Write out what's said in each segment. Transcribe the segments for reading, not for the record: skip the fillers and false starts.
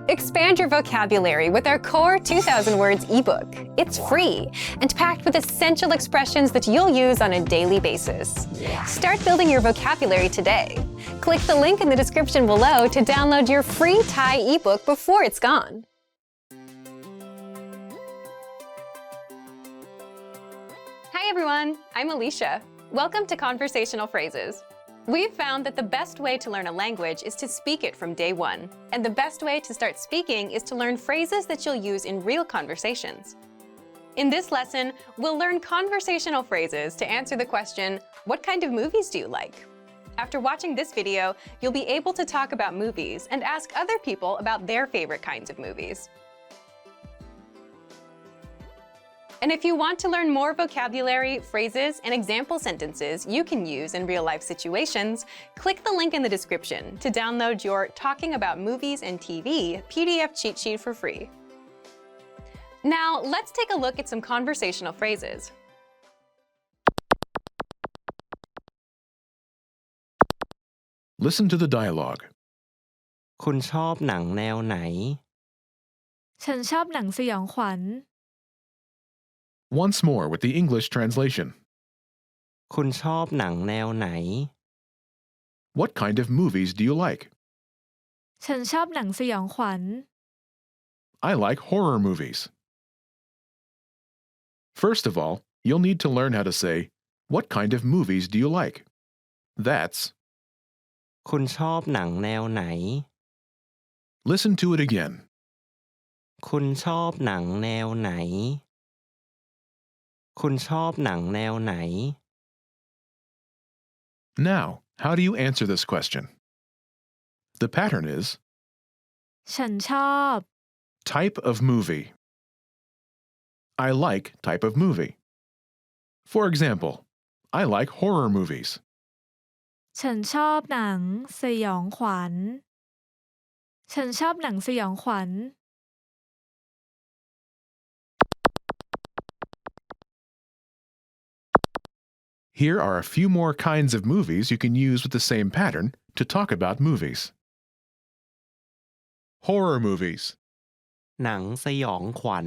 Expand your vocabulary with our Core 2000 Words ebook. It's free and packed with essential expressions that you'll use on a daily basis. Start building your vocabulary today. Click the link in the description below to download your free Thai ebook before it's gone. Hi everyone, I'm Alicia. Welcome to Conversational Phrases. We've found that the best way to learn a language is to speak it from day one. And the best way to start speaking is to learn phrases that you'll use in real conversations. In this lesson, we'll learn conversational phrases to answer the question, what kind of movies do you like? After watching this video, you'll be able to talk about movies and ask other people about their favorite kinds of movies. And if you want to learn more vocabulary, phrases, and example sentences you can use in real-life situations, click the link in the description to download your Talking About Movies and TV PDF cheat sheet for free. Now, let's take a look at some conversational phrases. Listen to the dialogue. คุณชอบหนังแนวไหน ฉันชอบหนังสยองขวัญ Once more with the English translation. คุณชอบหนังแนวไหน What kind of movies do you like? ฉันชอบหนังสยองขวัญ I like horror movies. First of all, you'll need to learn how to say, what kind of movies do you like? That's, คุณชอบหนังแนวไหน listen to it again. คุณชอบหนังแนวไหน คุณชอบหนังแนวไหน Now, how do you answer this question? The pattern is ฉันชอบ type of movie. I like type of movie. For example, I like horror movies. ฉันชอบหนังสยองขวัญ ฉันชอบหนังสยองขวัญ Here are a few more kinds of movies you can use with the same pattern to talk about movies. Horror movies. หนังสยองขวัญ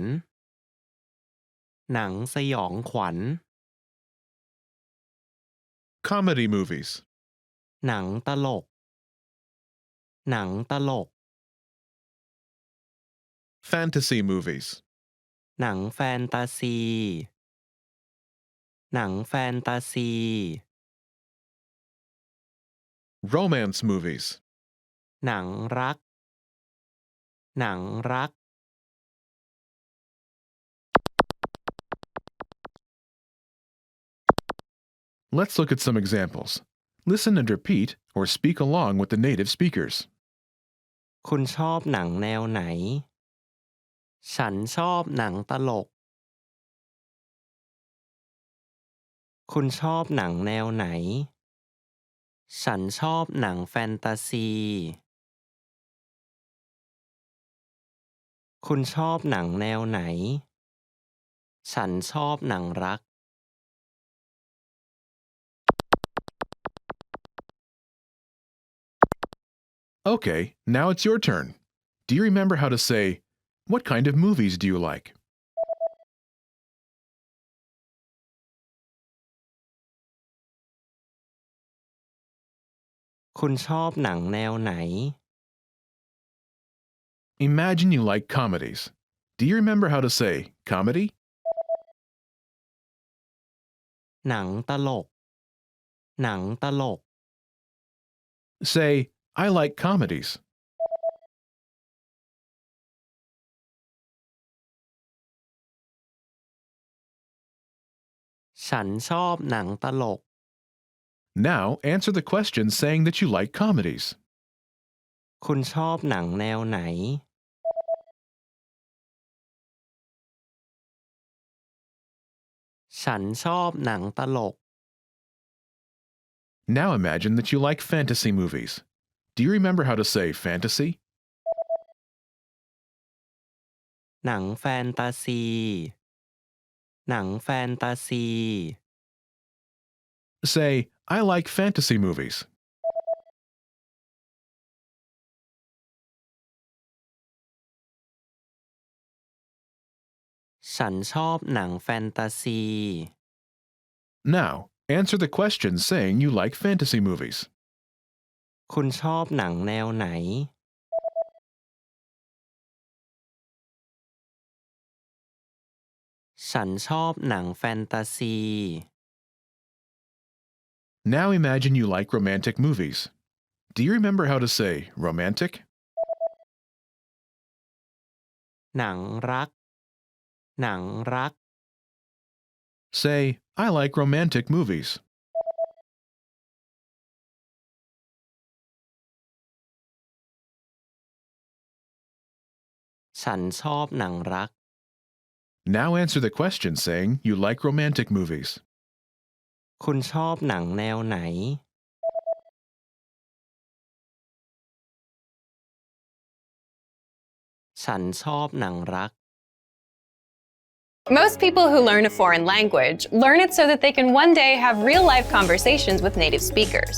หนังสยองขวัญ Comedy movies. หนังตลก หนังตลก Fantasy movies. หนังแฟนตาซี หนังแฟนตาซี Romance movies. หนังรัก หนังรัก Let's look at some examples. Listen and repeat or speak along with the native speakers. คุณชอบหนังแนวไหน ฉันชอบหนังตลก คุณชอบหนังแนวไหน ฉันชอบหนังแฟนตาซี คุณชอบหนังแนวไหน ฉันชอบหนังรัก Okay, now it's your turn. Do you remember how to say, what kind of movies do you like?คุณชอบหนังแนวไหน Imagine you like comedies. Do you remember how to say comedy? หนังตลก หนังตลก Say, I like comedies. ฉันชอบหนังตลก Now answer the question saying that you like comedies. คุณชอบหนังแนวไหน ฉันชอบหนังตลก Now imagine that you like fantasy movies. Do you remember how to say fantasy? หนังแฟนตาซี หนังแฟนตาซี Say, I like fantasy movies. ฉันชอบหนังแฟนตาซี Now, answer the question saying you like fantasy movies. คุณชอบหนังแนวไหน ฉันชอบหนังแฟนตาซี Now imagine you like romantic movies. Do you remember how to say romantic? หนังรัก หนังรัก Say, I like romantic movies. ฉันชอบหนังรัก Now answer the question saying you like romantic movies. คุณชอบหนังแนวไหน ฉันชอบหนังรัก Most people who learn a foreign language learn it so that they can one day have real-life conversations with native speakers.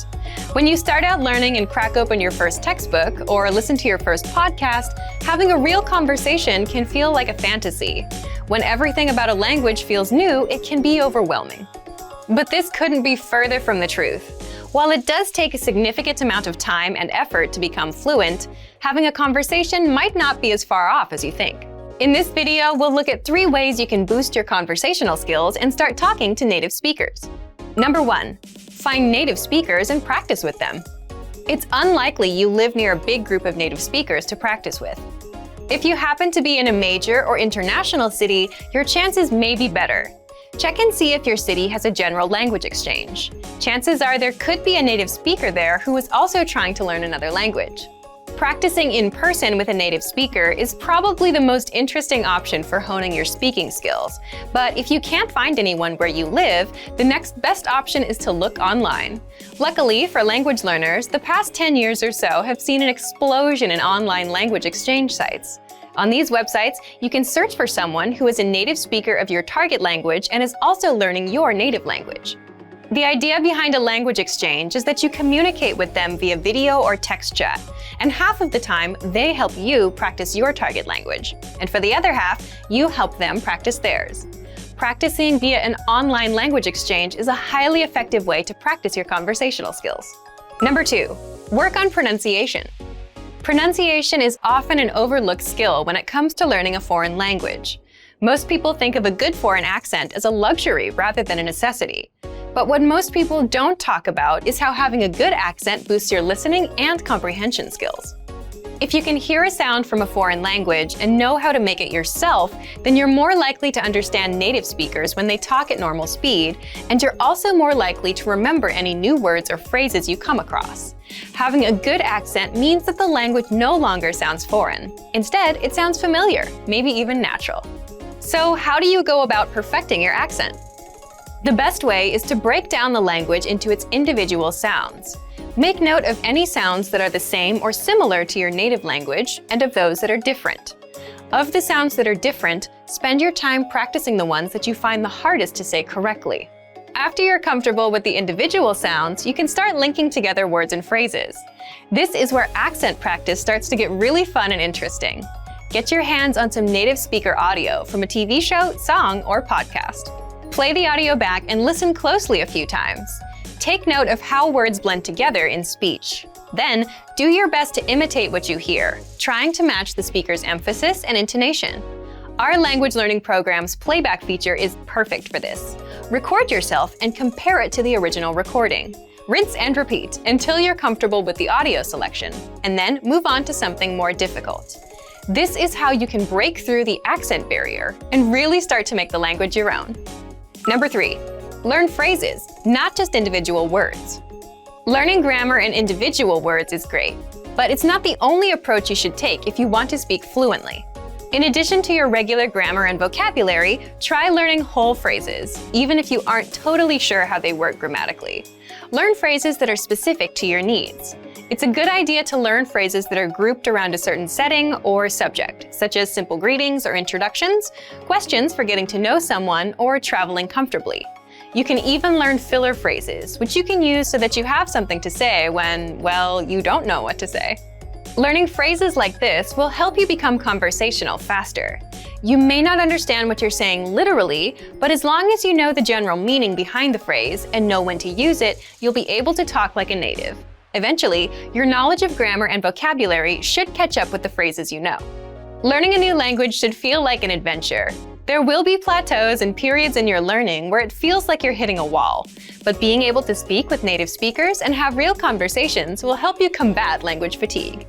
When you start out learning and crack open your first textbook or listen to your first podcast, having a real conversation can feel like a fantasy. When everything about a language feels new, it can be overwhelming. But this couldn't be further from the truth. While it does take a significant amount of time and effort to become fluent, having a conversation might not be as far off as you think. In this video, we'll look at 3 ways you can boost your conversational skills and start talking to native speakers. Number 1, find native speakers and practice with them. It's unlikely you live near a big group of native speakers to practice with. If you happen to be in a major or international city, your chances may be better. Check and see if your city has a general language exchange. Chances are there could be a native speaker there who is also trying to learn another language. Practicing in person with a native speaker is probably the most interesting option for honing your speaking skills. But if you can't find anyone where you live, the next best option is to look online. Luckily for language learners, the past 10 years or so have seen an explosion in online language exchange sites. On these websites, you can search for someone who is a native speaker of your target language and is also learning your native language. The idea behind a language exchange is that you communicate with them via video or text chat, and half of the time, they help you practice your target language. And for the other half, you help them practice theirs. Practicing via an online language exchange is a highly effective way to practice your conversational skills. Number 2, work on pronunciation. Pronunciation is often an overlooked skill when it comes to learning a foreign language. Most people think of a good foreign accent as a luxury rather than a necessity. But what most people don't talk about is how having a good accent boosts your listening and comprehension skills. If you can hear a sound from a foreign language and know how to make it yourself, then you're more likely to understand native speakers when they talk at normal speed, and you're also more likely to remember any new words or phrases you come across. Having a good accent means that the language no longer sounds foreign. Instead, it sounds familiar, maybe even natural. So how do you go about perfecting your accent? The best way is to break down the language into its individual sounds. Make note of any sounds that are the same or similar to your native language and of those that are different. Of the sounds that are different, spend your time practicing the ones that you find the hardest to say correctly. After you're comfortable with the individual sounds, you can start linking together words and phrases. This is where accent practice starts to get really fun and interesting. Get your hands on some native speaker audio from a TV show, song, or podcast. Play the audio back and listen closely a few times. Take note of how words blend together in speech. Then, do your best to imitate what you hear, trying to match the speaker's emphasis and intonation. Our language learning program's playback feature is perfect for this. Record yourself and compare it to the original recording. Rinse and repeat until you're comfortable with the audio selection, and then move on to something more difficult. This is how you can break through the accent barrier and really start to make the language your own. Number 3, learn phrases, not just individual words. Learning grammar and individual words is great, but it's not the only approach you should take if you want to speak fluently. In addition to your regular grammar and vocabulary, try learning whole phrases, even if you aren't totally sure how they work grammatically. Learn phrases that are specific to your needs. It's a good idea to learn phrases that are grouped around a certain setting or subject, such as simple greetings or introductions, questions for getting to know someone, or traveling comfortably. You can even learn filler phrases, which you can use so that you have something to say when, well, you don't know what to say. Learning phrases like this will help you become conversational faster. You may not understand what you're saying literally, but as long as you know the general meaning behind the phrase and know when to use it, you'll be able to talk like a native. Eventually, your knowledge of grammar and vocabulary should catch up with the phrases you know. Learning a new language should feel like an adventure. There will be plateaus and periods in your learning where it feels like you're hitting a wall, but being able to speak with native speakers and have real conversations will help you combat language fatigue.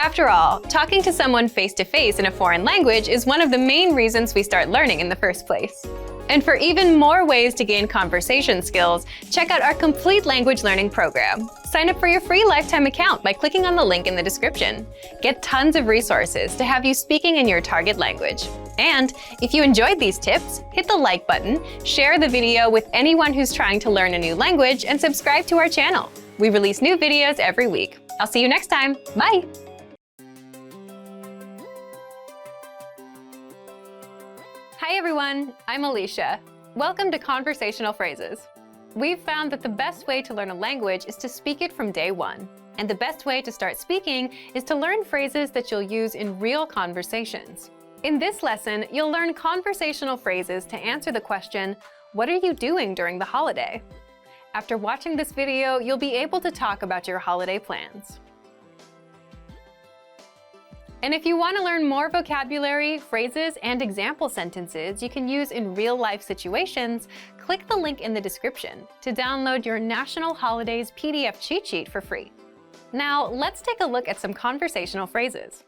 After all, talking to someone face-to-face in a foreign language is one of the main reasons we start learning in the first place. And for even more ways to gain conversation skills, check out our complete language learning program. Sign up for your free lifetime account by clicking on the link in the description. Get tons of resources to have you speaking in your target language. And if you enjoyed these tips, hit the like button, share the video with anyone who's trying to learn a new language, and subscribe to our channel. We release new videos every week. I'll see you next time. Bye! Hi everyone, I'm Alicia. Welcome to Conversational Phrases. We've found that the best way to learn a language is to speak it from day one. And the best way to start speaking is to learn phrases that you'll use in real conversations. In this lesson, you'll learn conversational phrases to answer the question, what are you doing during the holiday? After watching this video, you'll be able to talk about your holiday plans. And if you want to learn more vocabulary, phrases, and example sentences you can use in real-life situations, click the link in the description to download your National Holidays PDF cheat sheet for free. Now, let's take a look at some conversational phrases.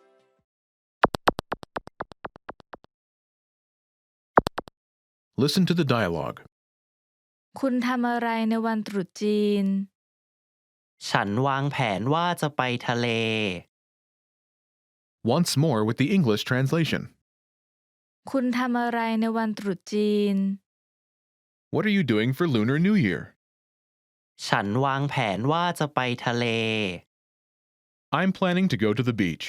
Listen to the dialogue. คุณทำอะไรในวันตรุษจีน ฉันวางแผนว่าจะไปทะเล Once more with the English translation. คุณทำอะไรในวันตรุษจีน What are you doing for Lunar New Year? ฉันวางแผนว่าจะไปทะเล I'm planning to go to the beach.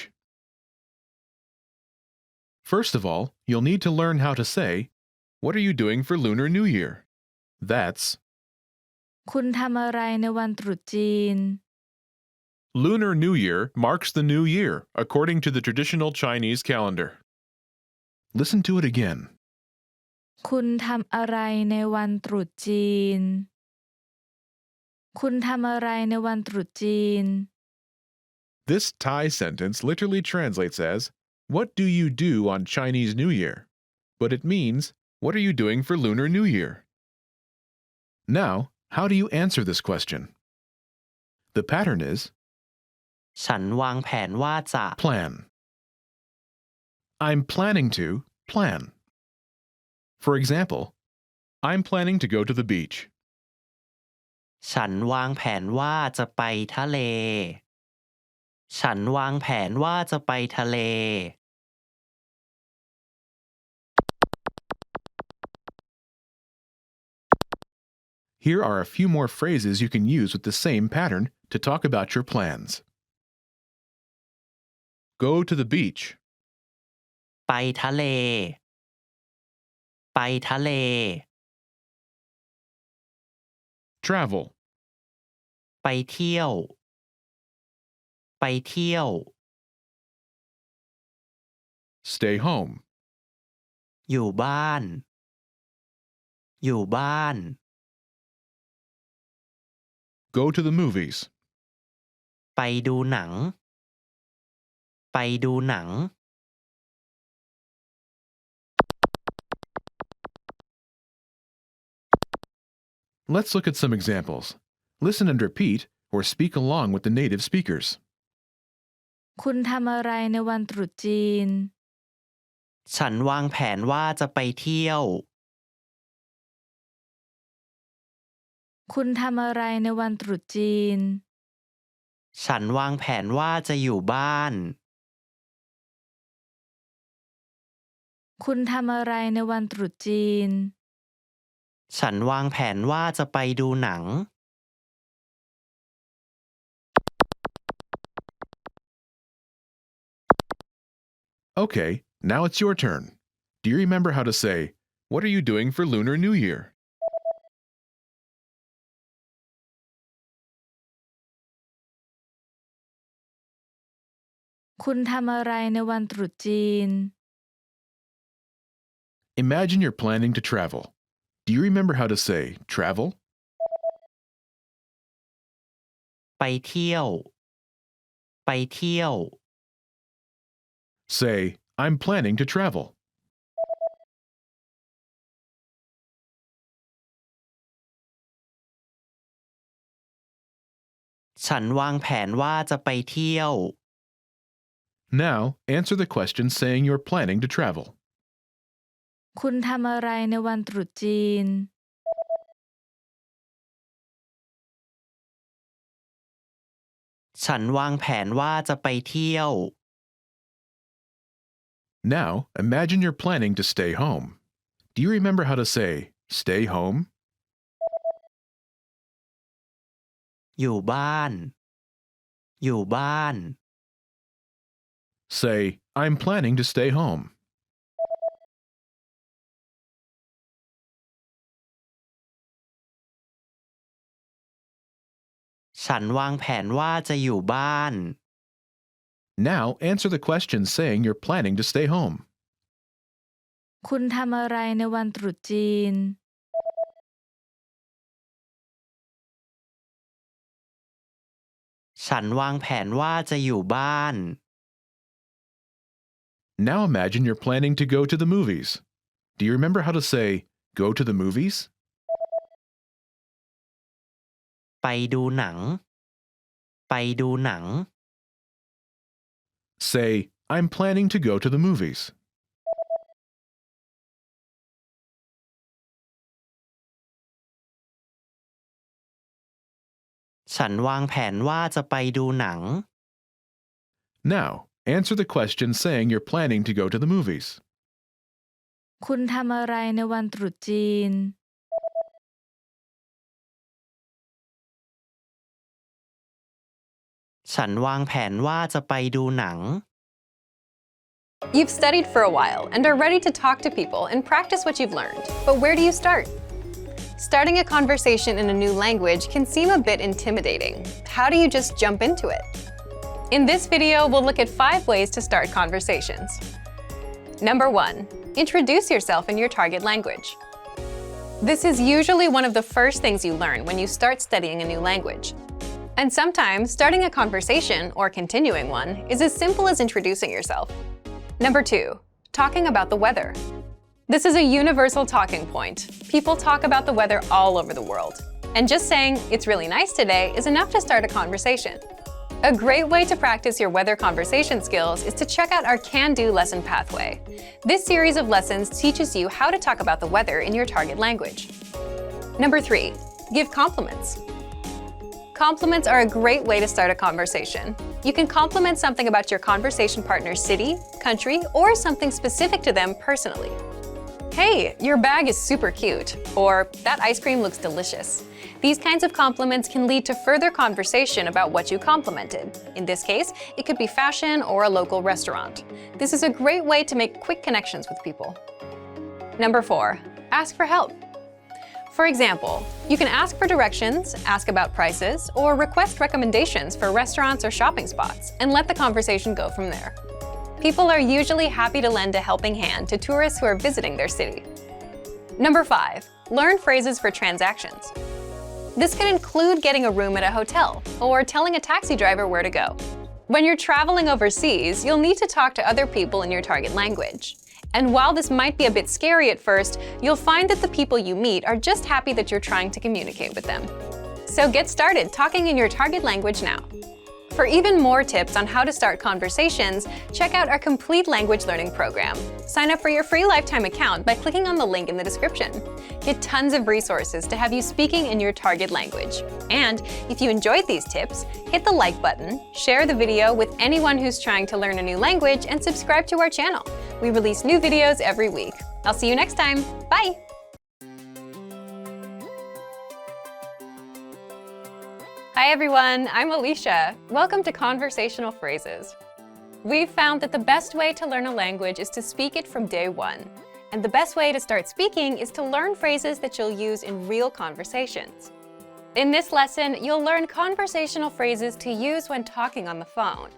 First of all, you'll need to learn how to say, what are you doing for Lunar New Year? That's คุณทำอะไรในวันตรุษจีน Lunar New Year marks the new year, according to the traditional Chinese calendar. Listen to it again. คุณทำอะไรในวันตรุษจีน คุณทำอะไรในวันตรุษจีน This Thai sentence literally translates as, what do you do on Chinese New Year? But it means, what are you doing for Lunar New Year? Now, how do you answer this question? The pattern is, ฉันวางแผนว่าจะ plan. I'm planning to plan. For example, I'm planning to go to the beach. ฉันวางแผนว่าจะไปทะเล ฉันวางแผนว่าจะไปทะเล Here are a few more phrases you can use with the same pattern to talk about your plans. Go to the beach. ไปทะเล ไปทะเล Travel. ไปเที่ยว ไปเที่ยว Stay home. อยู่บ้าน อยู่บ้าน Go to the movies. ไปดูหนัง ไปดูหนัง Let's look at some examples. Listen and repeat, or speak along with the native speakers. คุณทำอะไรในวันตรุษจีน ฉันวางแผนว่าจะไปเที่ยว คุณทำอะไรในวันตรุษจีน ฉันวางแผนว่าจะอยู่บ้าน คุณทำอะไรในวันตรุษจีน ฉันวางแผนว่าจะไปดูหนัง Okay, now it's your turn. Do you remember how to say, what are you doing for Lunar New Year? คุณทำอะไรในวันตรุษจีน Imagine you're planning to travel. Do you remember how to say travel? ไปเที่ยว ไปเที่ยว Say, I'm planning to travel. ฉันวางแผนว่าจะไปเที่ยว Now, answer the question saying you're planning to travel. คุณทำอะไรในวันตรุษจีน ฉันวางแผนว่าจะไปเที่ยว Now, imagine you're planning to stay home. Do you remember how to say stay home? อยู่บ้าน อยู่บ้าน Say, I'm planning to stay home. ฉันวางแผนว่าจะอยู่บ้าน Now, answer the question saying you're planning to stay home. คุณทำอะไรในวันตรุษจีน ฉันวางแผนว่าจะอยู่บ้าน Now imagine you're planning to go to the movies. Do you remember how to say go to the movies? ไปดูหนัง ไปดูหนัง Say, I'm planning to go to the movies. ฉันวางแผนว่าจะไปดูหนัง Now, answer the question saying you're planning to go to the movies. คุณทำอะไรในวันตรุษจีน ฉันวางแผนว่าจะไปดูหนัง You've studied for a while and are ready to talk to people and practice what you've learned. But where do you start? Starting a conversation in a new language can seem a bit intimidating. How do you just jump into it? In this video, we'll look at 5 ways to start conversations. Number 1. Introduce yourself in your target language. This is usually one of the first things you learn when you start studying a new language. And sometimes, starting a conversation, or continuing one, is as simple as introducing yourself. Number 2. Talking about the weather. This is a universal talking point. People talk about the weather all over the world. And just saying, it's really nice today, is enough to start a conversation. A great way to practice your weather conversation skills is to check out our Can-Do lesson pathway. This series of lessons teaches you how to talk about the weather in your target language. Number 3. Give compliments. Compliments are a great way to start a conversation. You can compliment something about your conversation partner's city, country, or something specific to them personally. Hey, your bag is super cute, or that ice cream looks delicious. These kinds of compliments can lead to further conversation about what you complimented. In this case, it could be fashion or a local restaurant. This is a great way to make quick connections with people. Number 4. Ask for help. For example, you can ask for directions, ask about prices, or request recommendations for restaurants or shopping spots, and let the conversation go from there. People are usually happy to lend a helping hand to tourists who are visiting their city. Number 5. Learn phrases for transactions. This can include getting a room at a hotel or telling a taxi driver where to go. When you're traveling overseas, you'll need to talk to other people in your target language. And while this might be a bit scary at first, you'll find that the people you meet are just happy that you're trying to communicate with them. So get started talking in your target language now. For even more tips on how to start conversations, check out our complete language learning program. Sign up for your free lifetime account by clicking on the link in the description. Get tons of resources to have you speaking in your target language. And if you enjoyed these tips, hit the like button, share the video with anyone who's trying to learn a new language, and subscribe to our channel. We release new videos every week. I'll see you next time. Bye! Hi everyone, I'm Alicia. Welcome to Conversational Phrases. We've found that the best way to learn a language is to speak it from day one. And the best way to start speaking is to learn phrases that you'll use in real conversations. In this lesson, you'll learn conversational phrases to use when talking on the phone.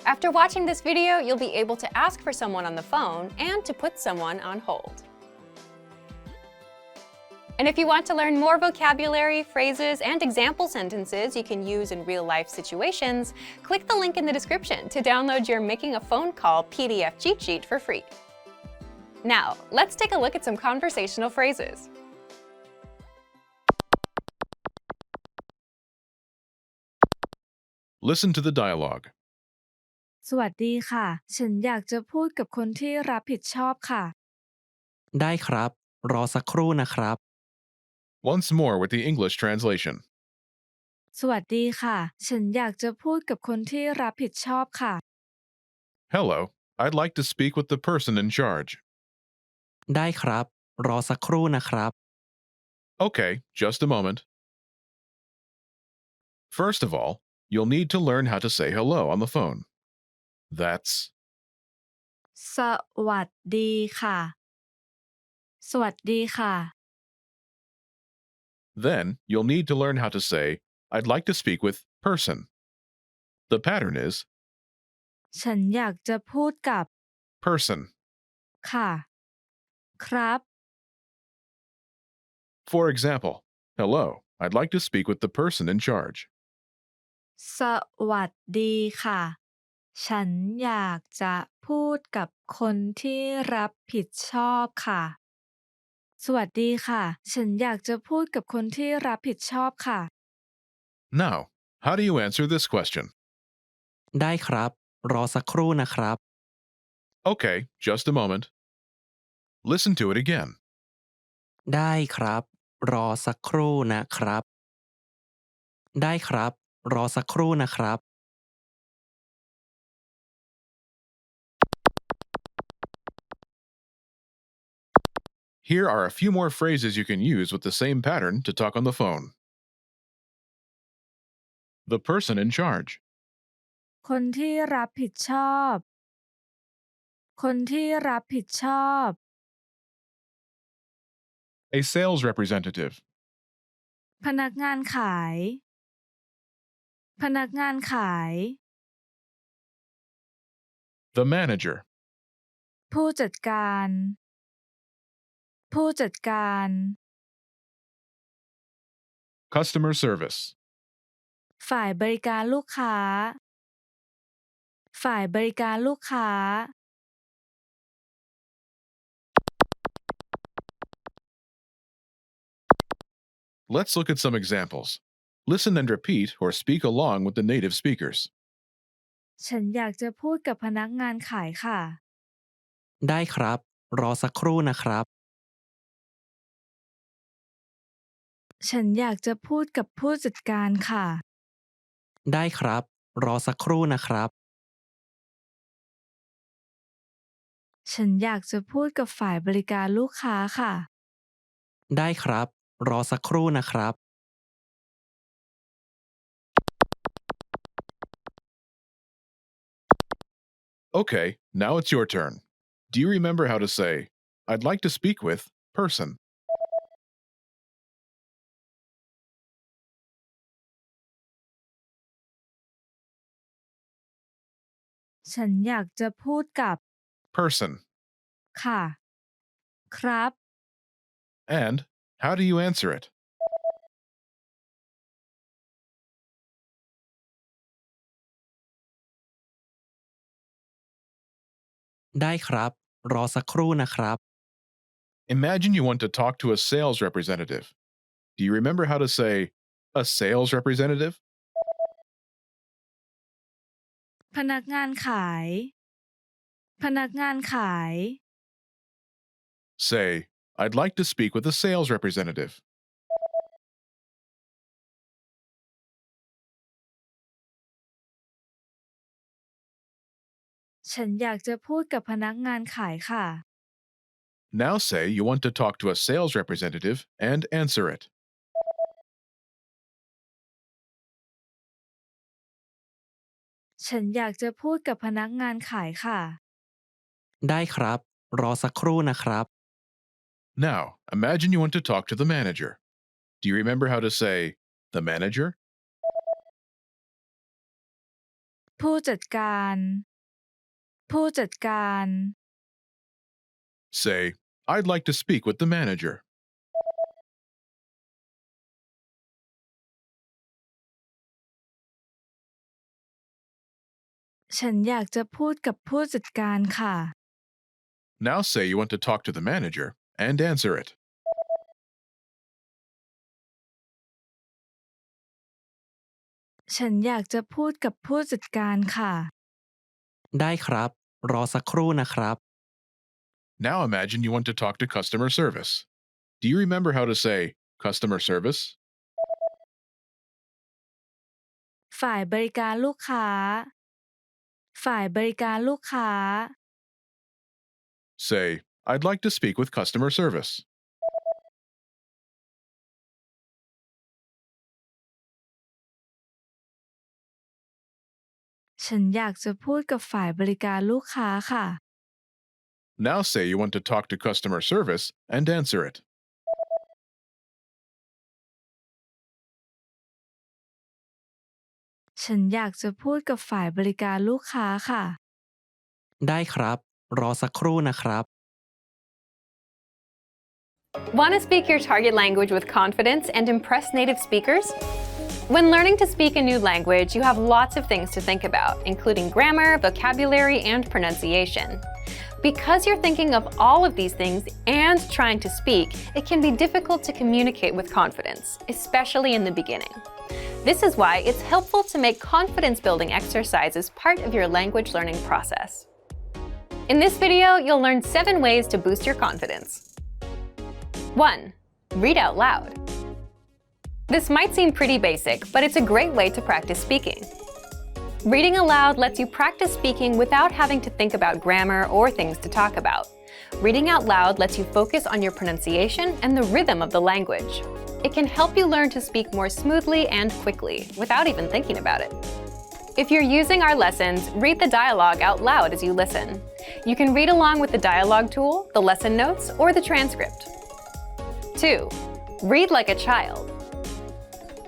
After watching this video, you'll be able to ask for someone on the phone and to put someone on hold. And if you want to learn more vocabulary, phrases, and example sentences you can use in real-life situations, click the link in the description to download your Making a Phone Call PDF cheat sheet for free. Now, let's take a look at some conversational phrases. Listen to the dialogue. สวัสดีค่ะ ฉันอยากจะพูดกับคนที่รับผิดชอบค่ะ ได้ครับ รอสักครู่นะครับ Once more with the English translation. สวัสดีค่ะ ฉันอยากจะพูดกับคนที่รับผิดชอบค่ะ Hello, I'd like to speak with the person in charge. ได้ครับ รอสักครู่นะครับ Okay, just a moment. First of all, you'll need to learn how to say hello on the phone. That's สวัสดีค่ะ สวัสดีค่ะ Then, you'll need to learn how to say, I'd like to speak with person. The pattern is ฉันอยากจะพูดกับ person. ค่ะ ครับ For example, hello, I'd like to speak with the person in charge. สวัสดีค่ะ ฉันอยากจะพูดกับคนที่รับผิดชอบค่ะ สวัสดีค่ะ ฉันอยากจะพูดกับคนที่รับผิดชอบค่ะ Now, how do you answer this question? ได้ครับ รอสักครู่นะครับ Okay, just a moment. Listen to it again. ได้ครับ รอสักครู่นะครับ ได้ครับ รอสักครู่นะครับ Here are a few more phrases you can use with the same pattern to talk on the phone. The person in charge. คนที่รับผิดชอบ คนที่รับผิดชอบ A sales representative. พนักงานขาย พนักงานขาย The manager. ผู้จัดการ ผู้จัดการ Customer service. ฝ่ายบริการลูกค้า ฝ่ายบริการลูกค้า Let's look at some examples. Listen and repeat or speak along with the native speakers. ฉันอยากจะพูดกับพนักงานขายค่ะ ได้ครับ รอสักครู่นะครับ ฉันอยากจะพูดกับผู้จัดการค่ะ ได้ครับ รอสักครู่นะครับ ฉันอยากจะพูดกับฝ่ายบริการลูกค้าค่ะ ได้ครับ รอสักครู่นะครับ Okay, now it's your turn. Do you remember how to say, I'd like to speak with person? ฉันอยากจะพูดกับ Person. ค่ะ ครับ And how do you answer it? ได้ครับ รอสักครู่นะครับ Imagine you want to talk to a sales representative. Do you remember how to say, a sales representative? พนักงานขาย พนักงานขาย Say, I'd like to speak with a sales representative. ฉันอยากจะพูดกับพนักงานขายค่ะ Now say you want to talk to a sales representative and answer it. ฉันอยากจะพูดกับพนักงานขายค่ะ ได้ครับ รอสักครู่นะครับ Now, imagine you want to talk to the manager. Do you remember how to say, the manager? ผู้จัดการ ผู้จัดการ Say, I'd like to speak with the manager. ฉันอยากจะพูดกับผู้จัดการค่ะ Now say you want to talk to the manager and answer it. ฉันอยากจะพูดกับผู้จัดการค่ะ ได้ครับ รอสักครู่นะครับ Now imagine you want to talk to customer service. Do you remember how to say customer service? ฝ่ายบริการลูกค้า ฝ่ายบริการลูกค้า Say, I'd like to speak with customer service. ฉันอยากจะพูดกับฝ่ายบริการลูกค้าค่ะ Now say you want to talk to customer service and answer it. ฉันอยากจะพูดกับฝ่ายบริการลูกค้าค่ะ ได้ครับ รอสักครู่นะครับ Want to speak your target language with confidence and impress native speakers? When learning to speak a new language, you have lots of things to think about, including grammar, vocabulary, and pronunciation. Because you're thinking of all of these things and trying to speak, it can be difficult to communicate with confidence, especially in the beginning. This is why it's helpful to make confidence-building exercises part of your language learning process. In this video, you'll learn 7 ways to boost your confidence. 1. Read out loud. This might seem pretty basic, but it's a great way to practice speaking. Reading aloud lets you practice speaking without having to think about grammar or things to talk about. Reading out loud lets you focus on your pronunciation and the rhythm of the language. It can help you learn to speak more smoothly and quickly, without even thinking about it. If you're using our lessons, read the dialogue out loud as you listen. You can read along with the dialogue tool, the lesson notes, or the transcript. 2. Read like a child.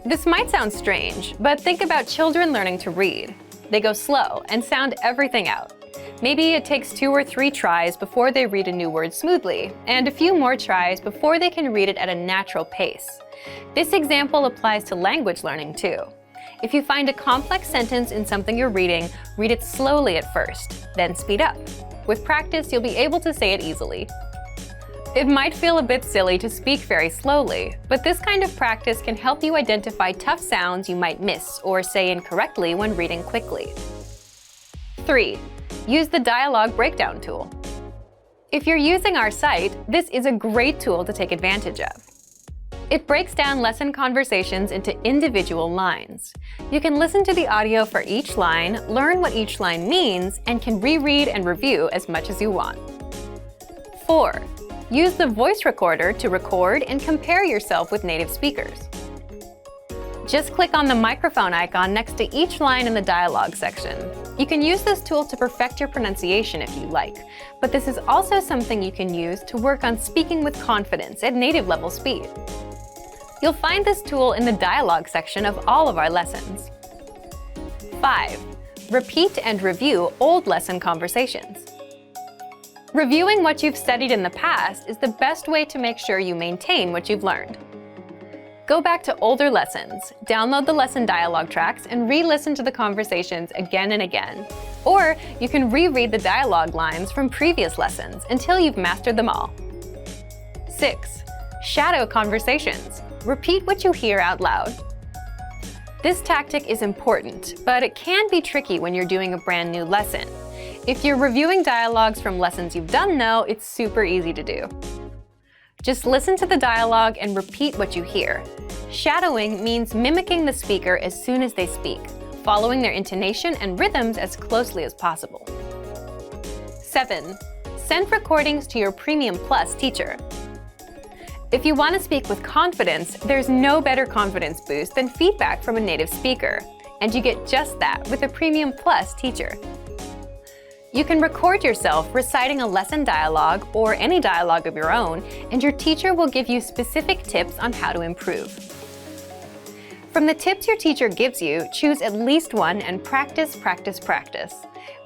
This might sound strange, but think about children learning to read. They go slow and sound everything out. Maybe it takes 2 or 3 tries before they read a new word smoothly, and a few more tries before they can read it at a natural pace. This example applies to language learning too. If you find a complex sentence in something you're reading, read it slowly at first, then speed up. With practice, you'll be able to say it easily. It might feel a bit silly to speak very slowly, but this kind of practice can help you identify tough sounds you might miss or say incorrectly when reading quickly. 3. Use the dialogue breakdown tool. If you're using our site, this is a great tool to take advantage of. It breaks down lesson conversations into individual lines. You can listen to the audio for each line, learn what each line means, and can reread and review as much as you want. 4. Use the voice recorder to record and compare yourself with native speakers. Just click on the microphone icon next to each line in the dialogue section. You can use this tool to perfect your pronunciation if you like, but this is also something you can use to work on speaking with confidence at native level speed. You'll find this tool in the dialogue section of all of our lessons. 5. Repeat and review old lesson conversations. Reviewing what you've studied in the past is the best way to make sure you maintain what you've learned. Go back to older lessons, download the lesson dialogue tracks, and re-listen to the conversations again and again. Or you can reread the dialogue lines from previous lessons until you've mastered them all. 6. Shadow conversations. Repeat what you hear out loud. This tactic is important, but it can be tricky when you're doing a brand new lesson. If you're reviewing dialogues from lessons you've done though, it's super easy to do. Just listen to the dialogue and repeat what you hear. Shadowing means mimicking the speaker as soon as they speak, following their intonation and rhythms as closely as possible. 7. Send recordings to your Premium Plus teacher. If you want to speak with confidence, there's no better confidence boost than feedback from a native speaker, and you get just that with a Premium Plus teacher. You can record yourself reciting a lesson dialogue or any dialogue of your own, and your teacher will give you specific tips on how to improve. From the tips your teacher gives you, choose at least one and practice, practice, practice.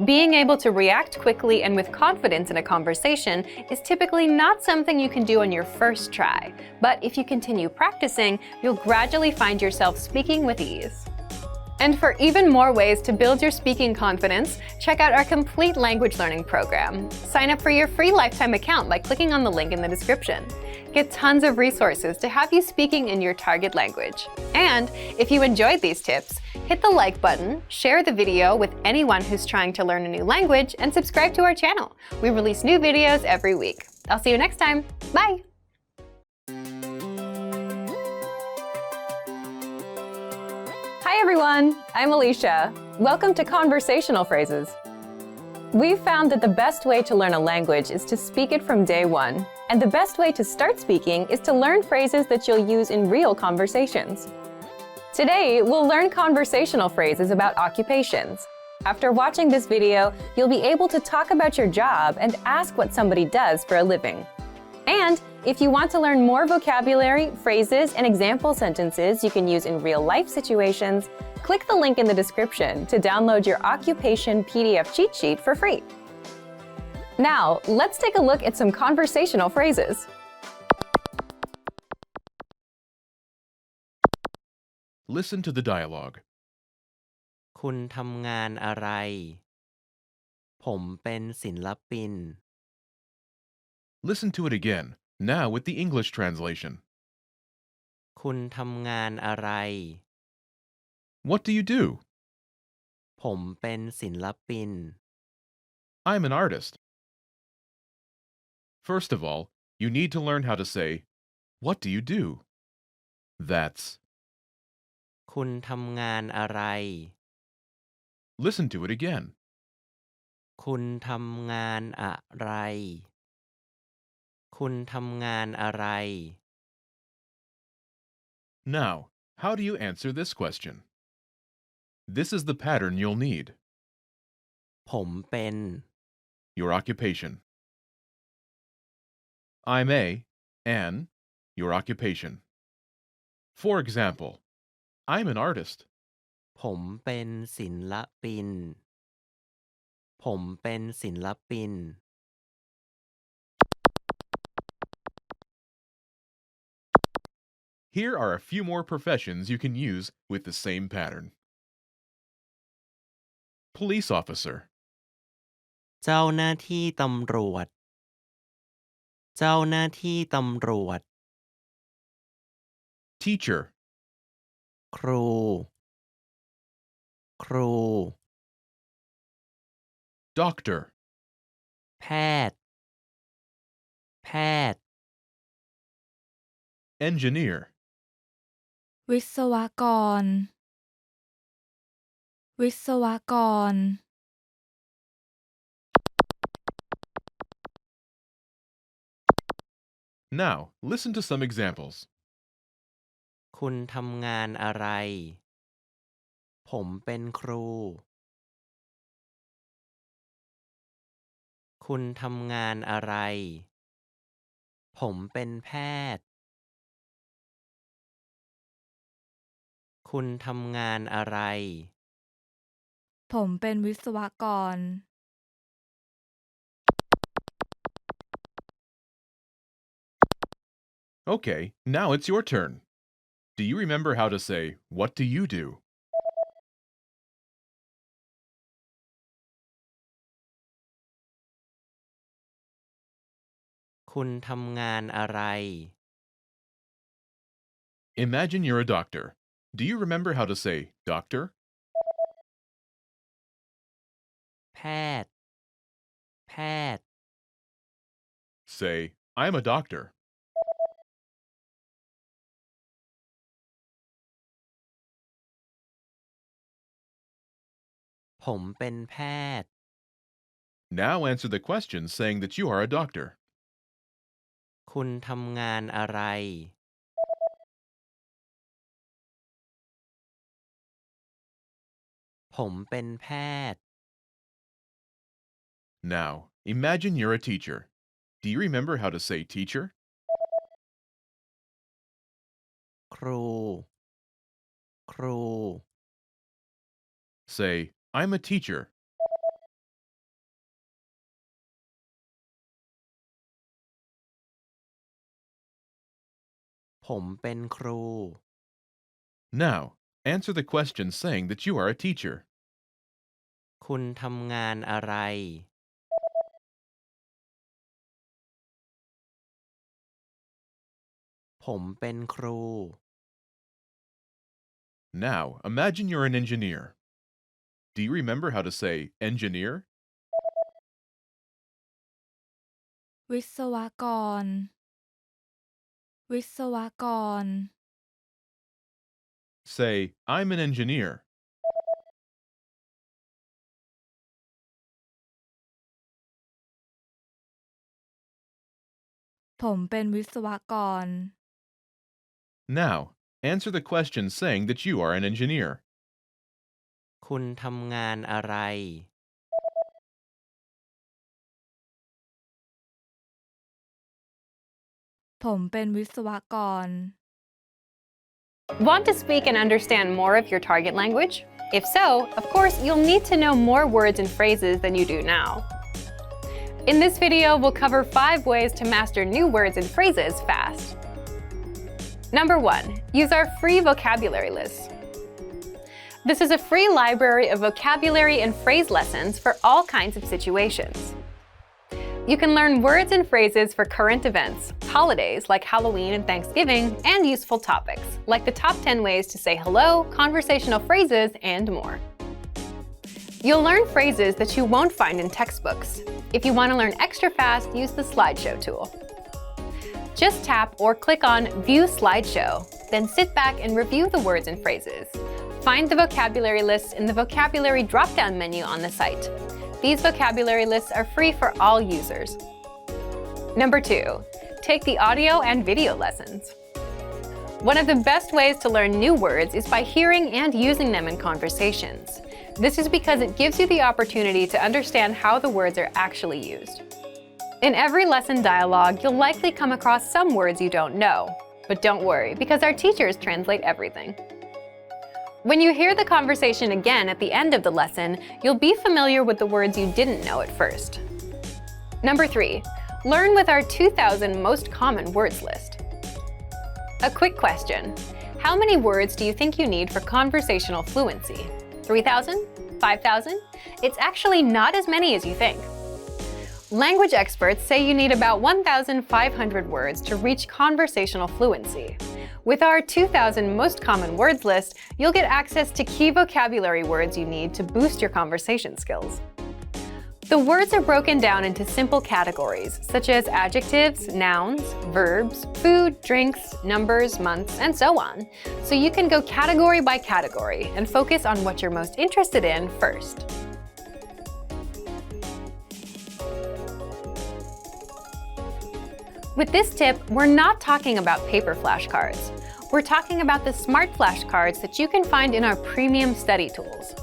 Being able to react quickly and with confidence in a conversation is typically not something you can do on your first try, but if you continue practicing, you'll gradually find yourself speaking with ease. And for even more ways to build your speaking confidence, check out our complete language learning program. Sign up for your free lifetime account by clicking on the link in the description. Get tons of resources to have you speaking in your target language. And if you enjoyed these tips, hit the like button, share the video with anyone who's trying to learn a new language, and subscribe to our channel. We release new videos every week. I'll see you next time. Bye! Hi everyone, I'm Alicia. Welcome to Conversational Phrases. We've found that the best way to learn a language is to speak it from day one. And the best way to start speaking is to learn phrases that you'll use in real conversations. Today, we'll learn conversational phrases about occupations. After watching this video, you'll be able to talk about your job and ask what somebody does for a living. And if you want to learn more vocabulary, phrases, and example sentences you can use in real-life situations, click the link in the description to download your occupation PDF cheat sheet for free. Now, let's take a look at some conversational phrases. Listen to the dialogue. คุณทำงานอะไร ผมเป็นศิลปิน Listen to it again, now with the English translation. คุณทำงานอะไร What do you do? ผมเป็นศิลปิน I'm an artist. First of all, you need to learn how to say, what do you do? That's. คุณทำงานอะไร Listen to it again. คุณทำงานอะไร คุณทำงานอะไร Now, how do you answer this question? This is the pattern you'll need. ผมเป็น Your occupation. I'm an, your occupation. For example, I'm an artist. ผมเป็นศิลปิน ผมเป็นศิลปิน Here are a few more professions you can use with the same pattern. Police officer, เจ้าหน้าที่ตำรวจ เจ้าหน้าที่ตำรวจ teacher, ครู ครู doctor, แพทย์ แพทย์ engineer, วิศวกร วิศวกร Now, listen to some examples. คุณทำงานอะไร ผมเป็นครู คุณทำงานอะไร ผมเป็นแพทย์ คุณทำงานอะไร ผมเป็นวิศวกร Okay, now it's your turn. Do you remember how to say, what do you do? คุณทำงานอะไร Imagine you're a doctor. Do you remember how to say, doctor? แพทย์ แพทย์ Say, I'm a doctor. ผมเป็นแพทย์ Now answer the question saying that you are a doctor. คุณทำงานอะไร ผมเป็นแพทย์ Now, imagine you're a teacher. Do you remember how to say teacher? ครู ครู Say, I'm a teacher. ผมเป็นครู Now, answer the question saying that you are a teacher. คุณทำงานอะไร ผมเป็นครู Now, imagine you're an engineer. Do you remember how to say engineer? วิศวกร วิศวกร Say, I'm an engineer. ผมเป็นวิศวกร Now, answer the question saying that you are an engineer. คุณทำงานอะไร ผมเป็นวิศวกร Want to speak and understand more of your target language? If so, of course, you'll need to know more words and phrases than you do now. In this video, we'll cover 5 ways to master new words and phrases fast. Number 1, use our free vocabulary list. This is a free library of vocabulary and phrase lessons for all kinds of situations. You can learn words and phrases for current events, holidays like Halloween and Thanksgiving, and useful topics like the top 10 ways to say hello, conversational phrases, and more. You'll learn phrases that you won't find in textbooks. If you want to learn extra fast, use the slideshow tool. Just tap or click on View Slideshow, then sit back and review the words and phrases. Find the vocabulary list in the vocabulary drop-down menu on the site. These vocabulary lists are free for all users. Number 2, take the audio and video lessons. One of the best ways to learn new words is by hearing and using them in conversations. This is because it gives you the opportunity to understand how the words are actually used. In every lesson dialogue, you'll likely come across some words you don't know. But don't worry, because our teachers translate everything. When you hear the conversation again at the end of the lesson, you'll be familiar with the words you didn't know at first. Number 3, learn with our 2,000 most common words list. A quick question. How many words do you think you need for conversational fluency? 3,000? 5,000? It's actually not as many as you think. Language experts say you need about 1,500 words to reach conversational fluency. With our 2,000 most common words list, you'll get access to key vocabulary words you need to boost your conversation skills. The words are broken down into simple categories, such as adjectives, nouns, verbs, food, drinks, numbers, months, and so on, so you can go category by category and focus on what you're most interested in first. With this tip, we're not talking about paper flashcards. We're talking about the smart flashcards that you can find in our premium study tools.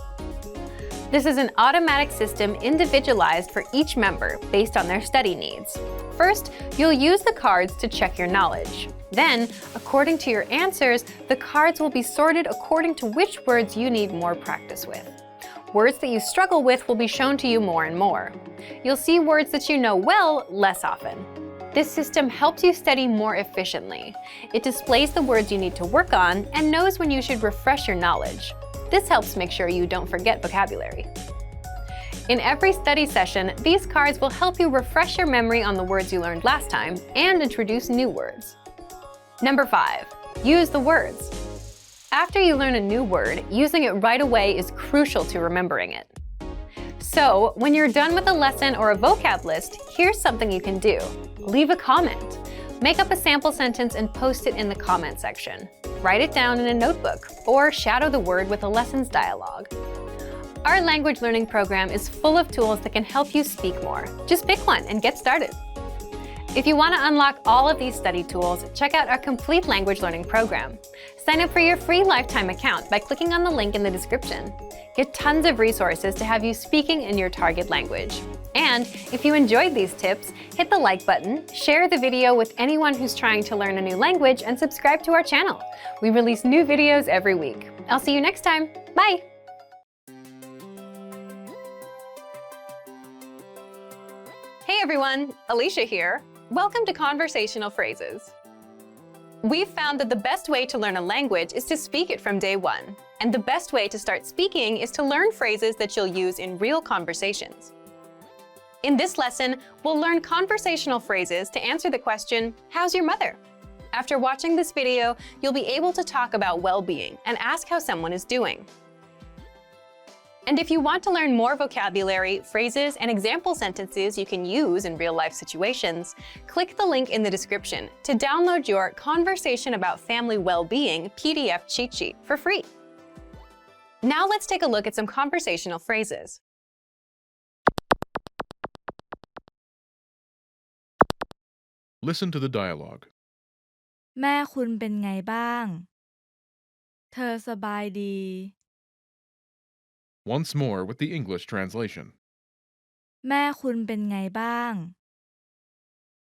This is an automatic system individualized for each member based on their study needs. First, you'll use the cards to check your knowledge. Then, according to your answers, the cards will be sorted according to which words you need more practice with. Words that you struggle with will be shown to you more and more. You'll see words that you know well less often. This system helps you study more efficiently. It displays the words you need to work on and knows when you should refresh your knowledge. This helps make sure you don't forget vocabulary. In every study session, these cards will help you refresh your memory on the words you learned last time and introduce new words. Number 5, use the words. After you learn a new word, using it right away is crucial to remembering it. So, when you're done with a lesson or a vocab list, here's something you can do. Leave a comment. Make up a sample sentence and post it in the comment section. Write it down in a notebook, or shadow the word with a lessons dialogue. Our language learning program is full of tools that can help you speak more. Just pick one and get started. If you want to unlock all of these study tools, check out our complete language learning program. Sign up for your free lifetime account by clicking on the link in the description. Get tons of resources to have you speaking in your target language. And if you enjoyed these tips, hit the like button, share the video with anyone who's trying to learn a new language, and subscribe to our channel. We release new videos every week. I'll see you next time. Bye! Hey everyone, Alicia here. Welcome to Conversational Phrases. We've found that the best way to learn a language is to speak it from day one. And the best way to start speaking is to learn phrases that you'll use in real conversations. In this lesson, we'll learn conversational phrases to answer the question, how's your mother? After watching this video, you'll be able to talk about well-being and ask how someone is doing. And if you want to learn more vocabulary, phrases, and example sentences you can use in real-life situations, click the link in the description to download your Conversation About Family Well-Being PDF cheat sheet for free. Now let's take a look at some conversational phrases. Listen to the dialogue. แม่คุณเป็นไงบ้าง เธอสบายดี Once more with the English translation. แม่คุณเป็นไงบ้าง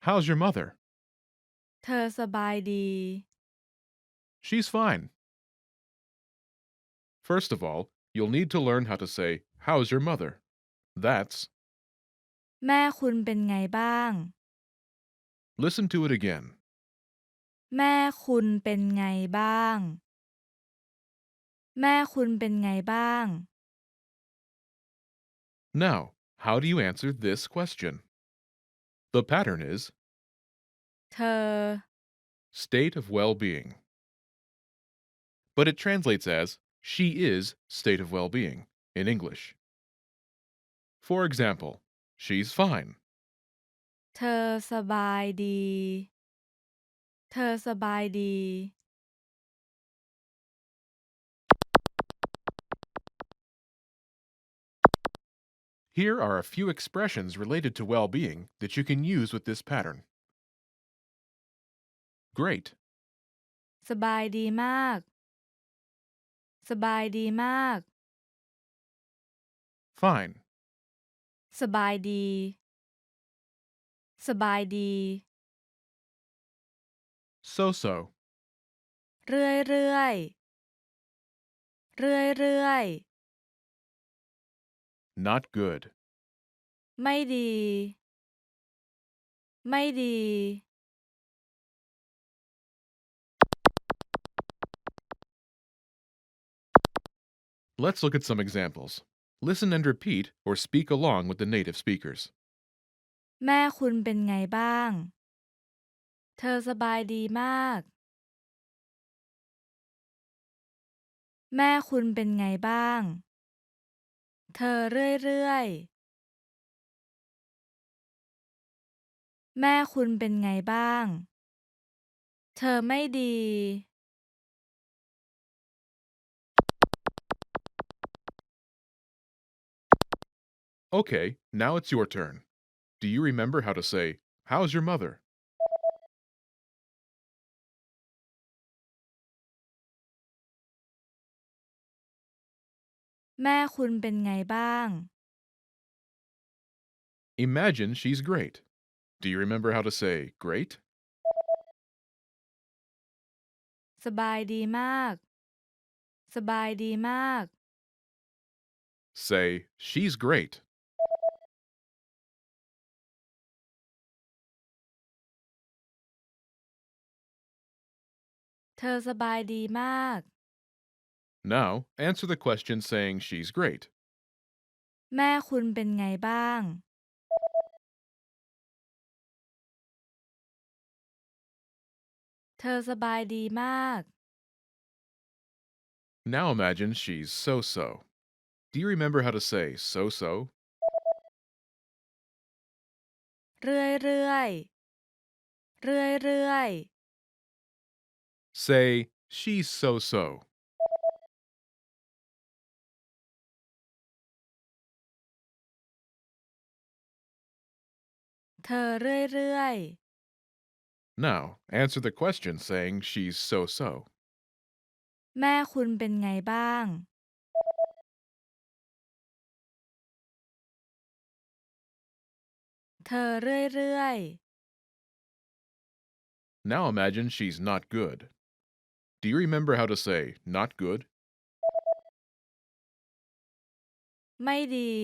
How's your mother? เธอสบายดี She's fine. First of all, you'll need to learn how to say, how's your mother? That's, แม่คุณเป็นไงบ้าง listen to it again. แม่คุณเป็นไงบ้าง แม่คุณเป็นไงบ้าง Now, how do you answer this question? The pattern is เธอ state of well-being. But it translates as she is state of well-being in English. For example, she's fine. เธอสบายดี เธอสบายดี Here are a few expressions related to well-being that you can use with this pattern. Great, สบายดีมาก สบายดีมาก fine, สบายดี สบายดี so-so, เรื่อยเรื่อยเรื่อยเรื่อย not good, ไม่ดี ไม่ดี Let's look at some examples. Listen and repeat or speak along with the native speakers. แม่คุณเป็นไงบ้าง เธอสบายดีมาก แม่คุณเป็นไงบ้าง เธอเรื่อยเรื่อยแม่คุณเป็นไงบ้าง เธอไม่ดี Okay, now it's your turn. Do you remember how to say, how's your mother? แม่คุณเป็นไงบ้าง Imagine she's great. Do you remember how to say, great? สบายดีมาก สบายดีมาก Say, she's great. เธอสบายดีมาก Now, answer the question saying she's great. แม่คุณเป็นไงบ้าง เธอสบายดีมาก Now imagine she's so-so. Do you remember how to say so-so? เรื่อยเรื่อยเรื่อยเรื่อย Say, she's so-so. เธอเรื่อยเรื่อย Now, answer the question saying she's so-so. แม่คุณเป็นไงบ้าง เ เธอเรื่อย Now imagine she's not good. Do you remember how to say not good? ๆ ไม่ดี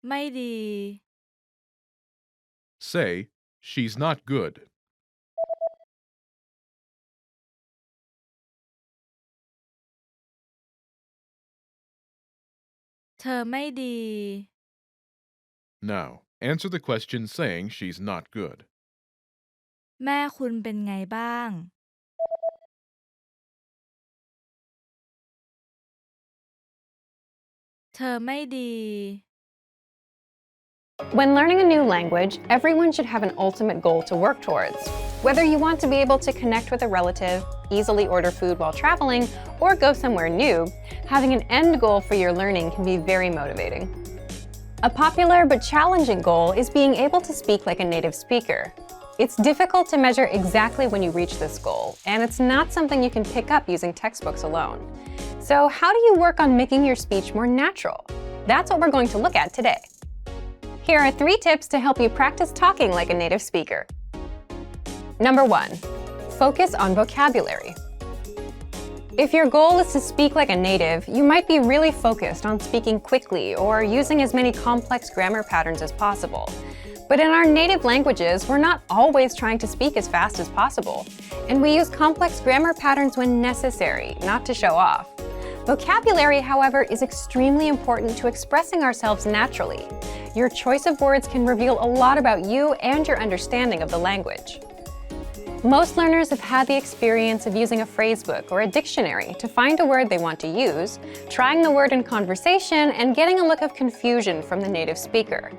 ไม่ดี Say, she's not good. เธอไม่ดี Now, answer the question saying she's not good. แม่คุณเป็นไงบ้าง เธอไม่ดี When learning a new language, everyone should have an ultimate goal to work towards. Whether you want to be able to connect with a relative, easily order food while traveling, or go somewhere new, having an end goal for your learning can be very motivating. A popular but challenging goal is being able to speak like a native speaker. It's difficult to measure exactly when you reach this goal, and it's not something you can pick up using textbooks alone. So, how do you work on making your speech more natural? That's what we're going to look at today. Here are 3 tips to help you practice talking like a native speaker. Number 1, focus on vocabulary. If your goal is to speak like a native, you might be really focused on speaking quickly or using as many complex grammar patterns as possible. But in our native languages, we're not always trying to speak as fast as possible, and we use complex grammar patterns when necessary, not to show off. Vocabulary, however, is extremely important to expressing ourselves naturally. Your choice of words can reveal a lot about you and your understanding of the language. Most learners have had the experience of using a phrasebook or a dictionary to find a word they want to use, trying the word in conversation, and getting a look of confusion from the native speaker.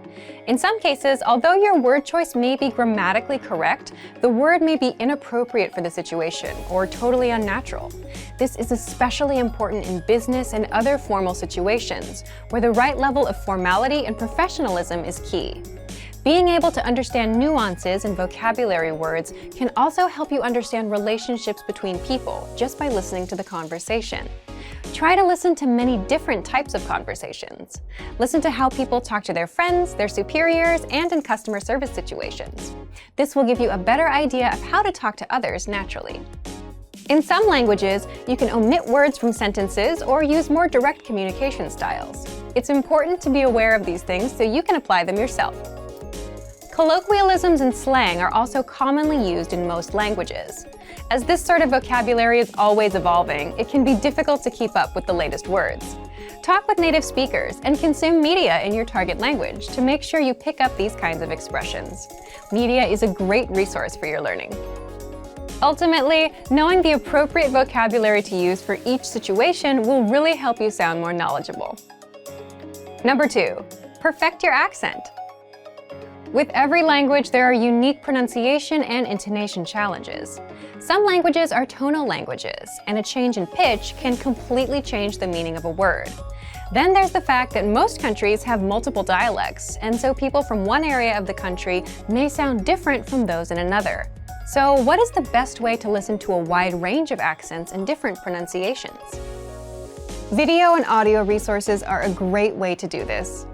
In some cases, although your word choice may be grammatically correct, the word may be inappropriate for the situation or totally unnatural. This is especially important in business and other formal situations, where the right level of formality and professionalism is key. Being able to understand nuances in vocabulary words can also help you understand relationships between people just by listening to the conversation. Try to listen to many different types of conversations. Listen to how people talk to their friends, their superiors, and in customer service situations. This will give you a better idea of how to talk to others naturally. In some languages, you can omit words from sentences or use more direct communication styles. It's important to be aware of these things so you can apply them yourself. Colloquialisms and slang are also commonly used in most languages. As this sort of vocabulary is always evolving, it can be difficult to keep up with the latest words. Talk with native speakers and consume media in your target language to make sure you pick up these kinds of expressions. Media is a great resource for your learning. Ultimately, knowing the appropriate vocabulary to use for each situation will really help you sound more knowledgeable. Number 2, perfect your accent. With every language, there are unique pronunciation and intonation challenges. Some languages are tonal languages, and a change in pitch can completely change the meaning of a word. Then there's the fact that most countries have multiple dialects, and so people from one area of the country may sound different from those in another. So, what is the best way to listen to a wide range of accents and different pronunciations? Video and audio resources are a great way to do this.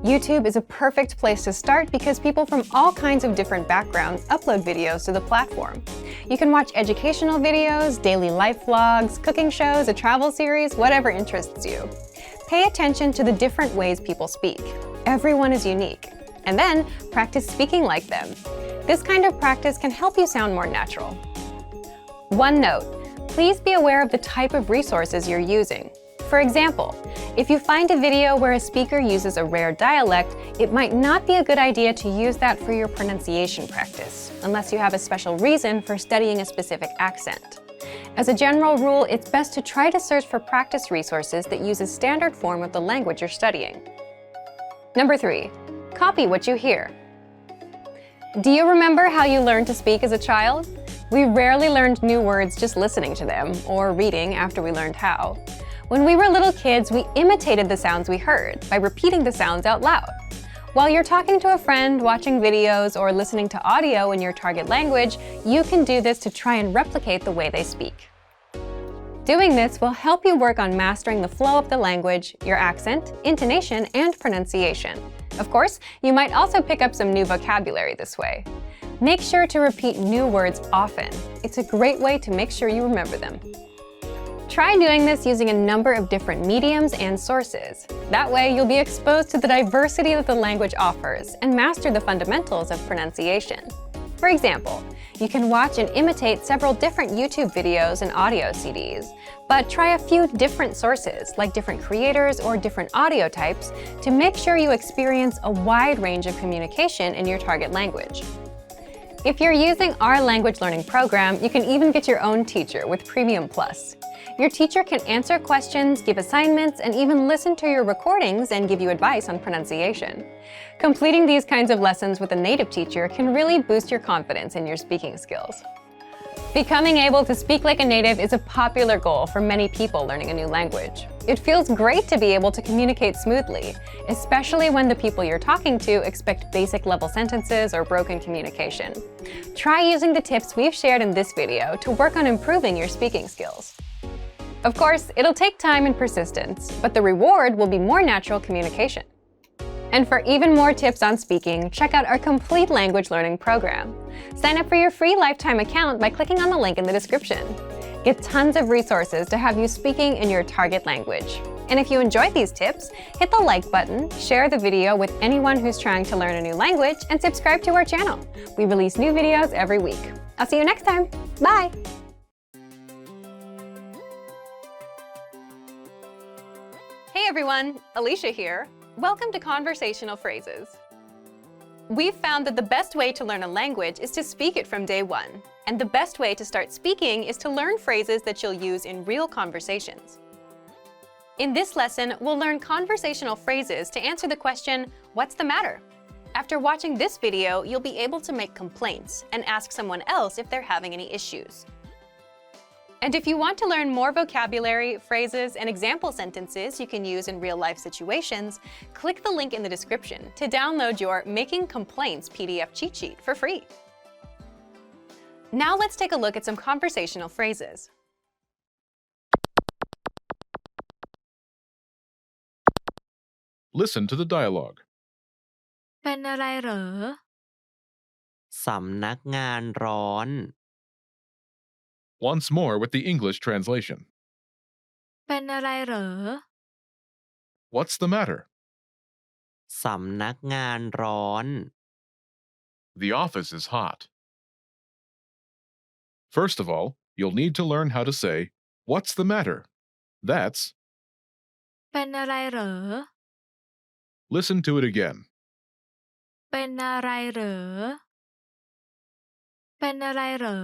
YouTube is a perfect place to start because people from all kinds of different backgrounds upload videos to the platform. You can watch educational videos, daily life vlogs, cooking shows, a travel series, whatever interests you. Pay attention to the different ways people speak. Everyone is unique. And then practice speaking like them. This kind of practice can help you sound more natural. One note, please be aware of the type of resources you're using. For example, if you find a video where a speaker uses a rare dialect, it might not be a good idea to use that for your pronunciation practice, unless you have a special reason for studying a specific accent. As a general rule, it's best to try to search for practice resources that use a standard form of the language you're studying. Number 3, copy what you hear. Do you remember how you learned to speak as a child? We rarely learned new words just listening to them, or reading after we learned how. When we were little kids, we imitated the sounds we heard by repeating the sounds out loud. While you're talking to a friend, watching videos, or listening to audio in your target language, you can do this to try and replicate the way they speak. Doing this will help you work on mastering the flow of the language, your accent, intonation, and pronunciation. Of course, you might also pick up some new vocabulary this way. Make sure to repeat new words often. It's a great way to make sure you remember them. Try doing this using a number of different mediums and sources. That way, you'll be exposed to the diversity that the language offers and master the fundamentals of pronunciation. For example, you can watch and imitate several different YouTube videos and audio CDs, but try a few different sources, like different creators or different audio types, to make sure you experience a wide range of communication in your target language. If you're using our language learning program, you can even get your own teacher with Premium Plus. Your teacher can answer questions, give assignments, and even listen to your recordings and give you advice on pronunciation. Completing these kinds of lessons with a native teacher can really boost your confidence in your speaking skills. Becoming able to speak like a native is a popular goal for many people learning a new language. It feels great to be able to communicate smoothly, especially when the people you're talking to expect basic level sentences or broken communication. Try using the tips we've shared in this video to work on improving your speaking skills. Of course, it'll take time and persistence, but the reward will be more natural communication. And for even more tips on speaking, check out our complete language learning program. Sign up for your free lifetime account by clicking on the link in the description. Get tons of resources to have you speaking in your target language. And if you enjoyed these tips, hit the like button, share the video with anyone who's trying to learn a new language, and subscribe to our channel. We release new videos every week. I'll see you next time. Bye! Hey everyone, Alicia here. Welcome to Conversational Phrases. We've found that the best way to learn a language is to speak it from day one. And the best way to start speaking is to learn phrases that you'll use in real conversations. In this lesson, we'll learn conversational phrases to answer the question, what's the matter? After watching this video, you'll be able to make complaints and ask someone else if they're having any issues. And if you want to learn more vocabulary, phrases, and example sentences you can use in real-life situations, click the link in the description to download your Making Complaints PDF cheat sheet for free. Now let's take a look at some conversational phrases. Listen to the dialogue. เป็นอะไรเหรอ สำนักงานร้อน Once more with the English translation. เป็นอะไรเหรอ What's the matter? สำนักงานร้อน The office is hot. First of all, you'll need to learn how to say, what's the matter? That's, เป็นอะไรเหรอ listen to it again. เป็นอะไรเหรอ เป็นอะไรเหรอ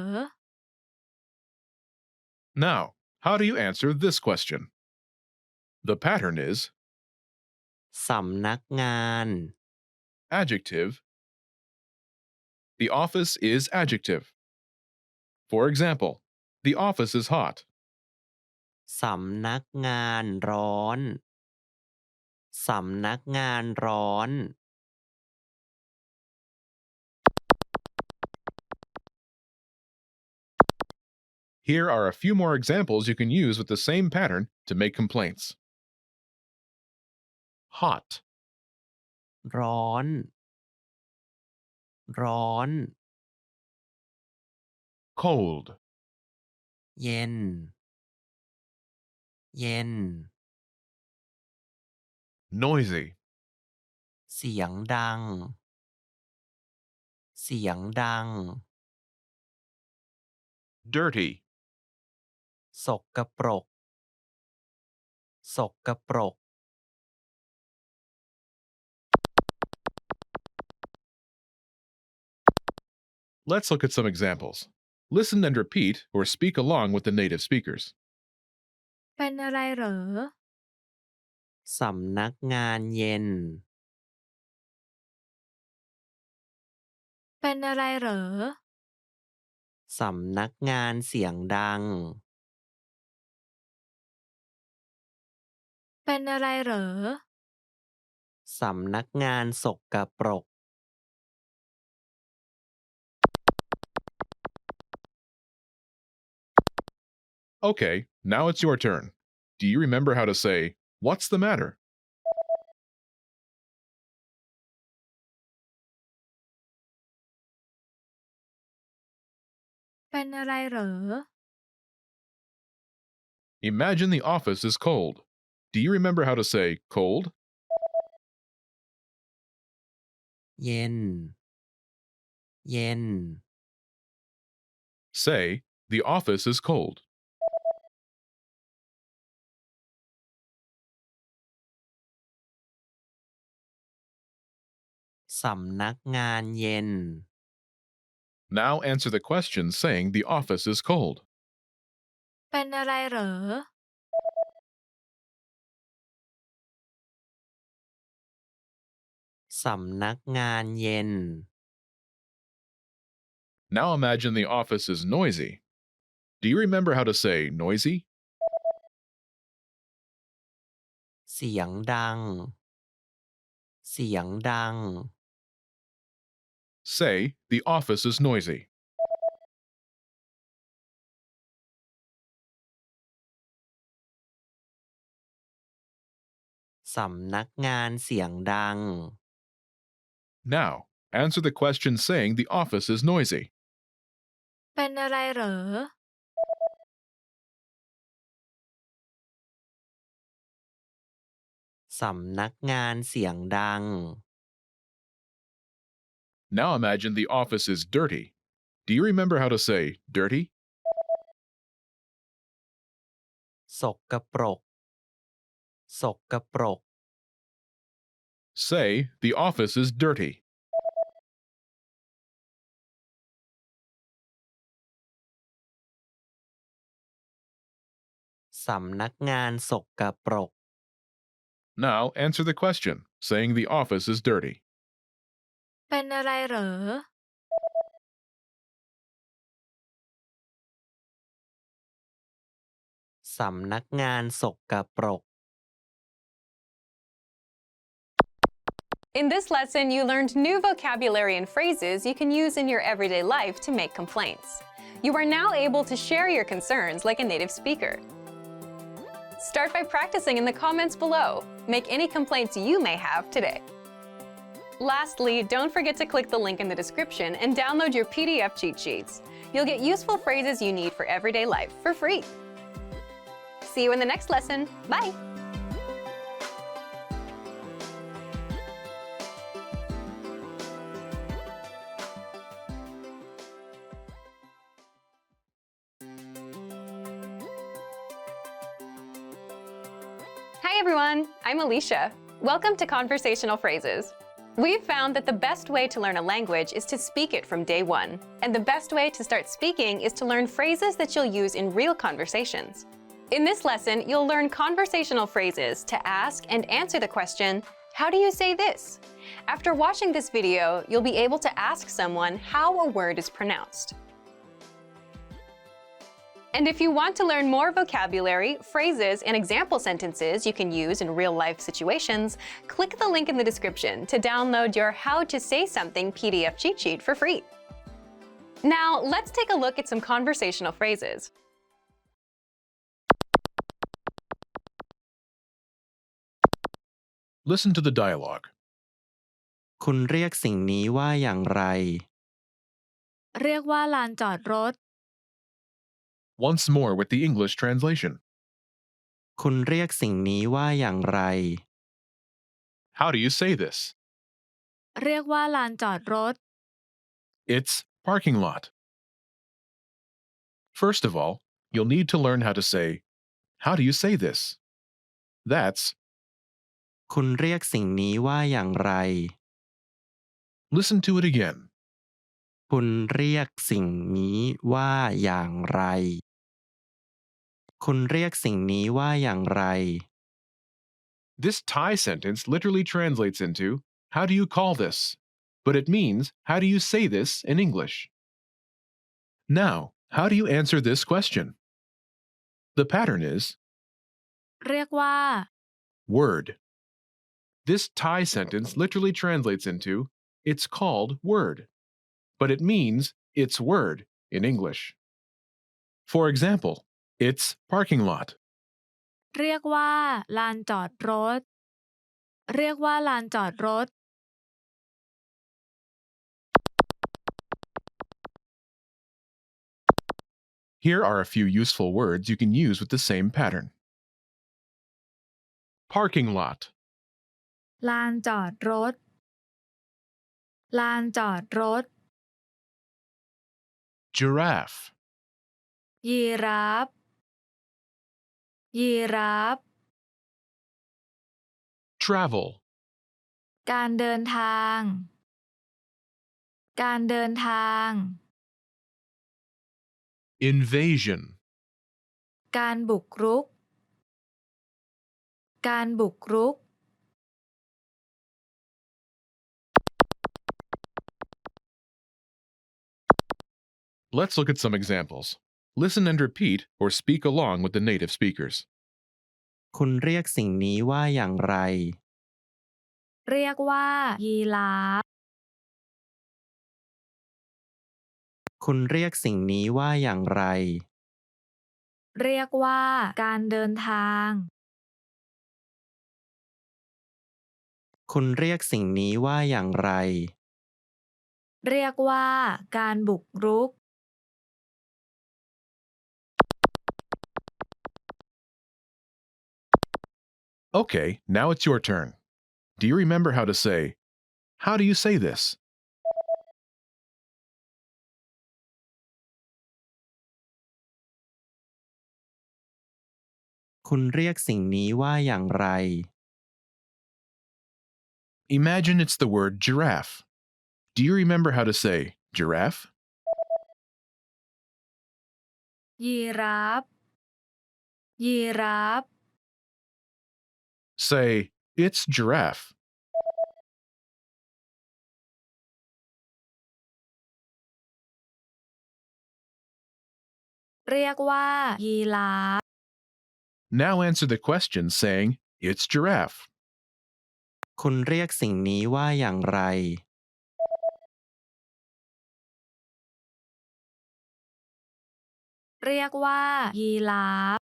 Now, how do you answer this question? The pattern is สำนักงาน adjective. The office is adjective. For example, the office is hot. สำนักงานร้อน สำนักงานร้อน Here are a few more examples you can use with the same pattern to make complaints. Hot, ร้อน ร้อน cold, เย็น เย็น noisy, เสียงดัง เสียงดัง dirty, สกปรก สกปรก Let's look at some examples. Listen and repeat or speak along with the native speakers. เป็นอะไรเหรอ สำนักงานเย็น เป็นอะไรเหรอ สำนักงานเสียงดัง เป็นอะไรเหรอ สำนักงานสกปรก Okay, now it's your turn. Do you remember how to say, what's the matter? เป็นอะไรเหรอ Imagine the office is cold. Do you remember how to say cold? เย็น เย็น Say, the office is cold. สำนักงานเย็น Now answer the question saying the office is cold. เป็นอะไรเหรอ สำนักงานเย็น Now imagine the office is noisy. Do you remember how to say noisy? เสียงดัง เสียงดัง Say, the office is noisy. สำนักงานเสียงดัง Now, answer the question saying the office is noisy. เป็นอะไรเหรอ สำนักงานเสียงดัง Now imagine the office is dirty. Do you remember how to say dirty? สกปรก สกปรก Say, the office is dirty. สำนักงานสกปรก Now answer the question saying the office is dirty. เป็นอะไรเหรอ สำนักงานสกปรก In this lesson, you learned new vocabulary and phrases you can use in your everyday life to make complaints. You are now able to share your concerns like a native speaker. Start by practicing in the comments below. Make any complaints you may have today. Lastly, don't forget to click the link in the description and download your PDF cheat sheets. You'll get useful phrases you need for everyday life for free. See you in the next lesson. Bye! Hi everyone, I'm Alicia. Welcome to Conversational Phrases. We've found that the best way to learn a language is to speak it from day one. And the best way to start speaking is to learn phrases that you'll use in real conversations. In this lesson, you'll learn conversational phrases to ask and answer the question, how do you say this? After watching this video, you'll be able to ask someone how a word is pronounced. And if you want to learn more vocabulary, phrases, and example sentences you can use in real-life situations, click the link in the description to download your How to Say Something PDF cheat sheet for free. Now, let's take a look at some conversational phrases. Listen to the dialogue. คุณเรียกสิ่งนี้ว่าอย่างไร เรียกว่าลานจอดรถ Once more with the English translation. คุณเรียกสิ่งนี้ว่าอย่างไร How do you say this? เรียกว่าลานจอดรถ It's parking lot. First of all, you'll need to learn how to say, how do you say this? That's, คุณเรียกสิ่งนี้ว่าอย่างไร listen to it again. คุณเรียกสิ่งนี้ว่าอย่างไร คุณเรียกสิ่งนี้ว่าอย่างไร This Thai sentence literally translates into, how do you call this? But it means, how do you say this in English? Now, how do you answer this question? The pattern is, เรียกว่า word. This Thai sentence literally translates into, it's called word. But it means, it's word in English. For example, it's parking lot. เรียกว่าลานจอดรถ เรียกว่าลานจอดรถ Here are a few useful words you can use with the same pattern. Parking lot, ลานจอดรถ ลานจอดรถ giraffe, ยีราฟ ยีราฟ travel, การเดินทาง การเดินทาง invasion, การบุกรุก การบุกรุก Let's look at some examples. Listen and repeat or speak along with the native speakers. คุณเรียกสิ่งนี้ว่าอย่างไร เรียกว่า ยีราฟ คุณเรียกสิ่งนี้ว่าอย่างไร เรียกว่า การเดินทาง คุณเรียกสิ่งนี้ว่าอย่างไร เรียกว่า การบุกรุก Okay, now it's your turn. Do you remember how to say, "How do you say this?"ๆ คุณเรียกสิ่งนี้ว่าอย่างไร Imagine it's the word giraffe. Do you remember how to say giraffe? ยีราฟ ยีราฟ Say, "It's giraffe." เรียกว่า ยีราฟ Now answer the question saying, "It's giraffe." คุณเรียกสิ่งนี้ว่าอย่างไร เรียกว่า ยีราฟ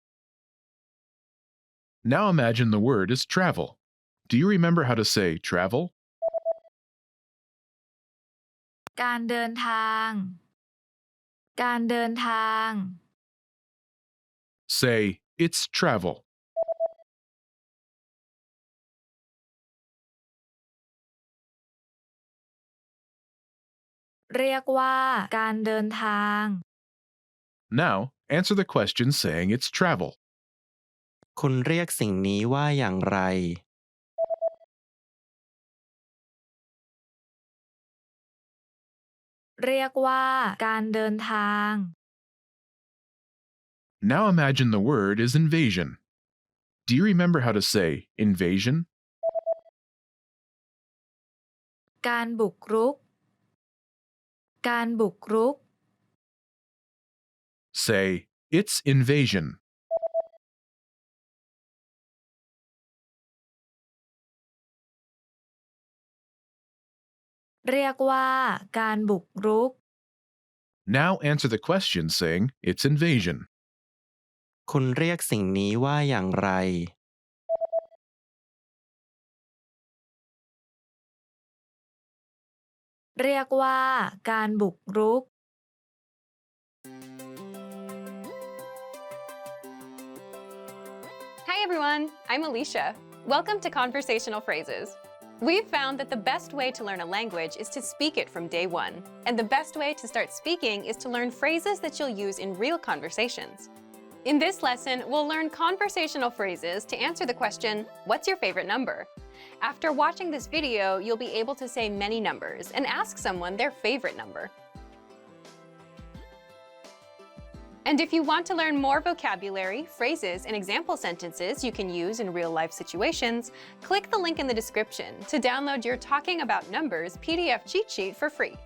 Now imagine the word is travel. Do you remember how to say travel? การเดินทาง การเดินทาง Say, "It's travel." เรียกว่า การเดินทาง Now answer the question saying it's travel. คุณเรียกสิ่งนี้ว่าอย่างไร เรียกว่า การเดินทาง Now imagine the word is invasion. Do you remember how to say invasion? การบุกรุก การบุกรุก Say, "It's invasion." เรียกว่า การบุกรุก Now answer the question saying it's invasion. คุณเรียกสิ่งนี้ว่าอย่างไร เรียกว่า การบุกรุก Hi everyone, I'm Alicia. Welcome to Conversational Phrases. We've found that the best way to learn a language is to speak it from day one. And the best way to start speaking is to learn phrases that you'll use in real conversations. In this lesson, we'll learn conversational phrases to answer the question, what's your favorite number? After watching this video, you'll be able to say many numbers and ask someone their favorite number. And if you want to learn more vocabulary, phrases, and example sentences you can use in real-life situations, click the link in the description to download your Talking About Numbers PDF cheat sheet for free.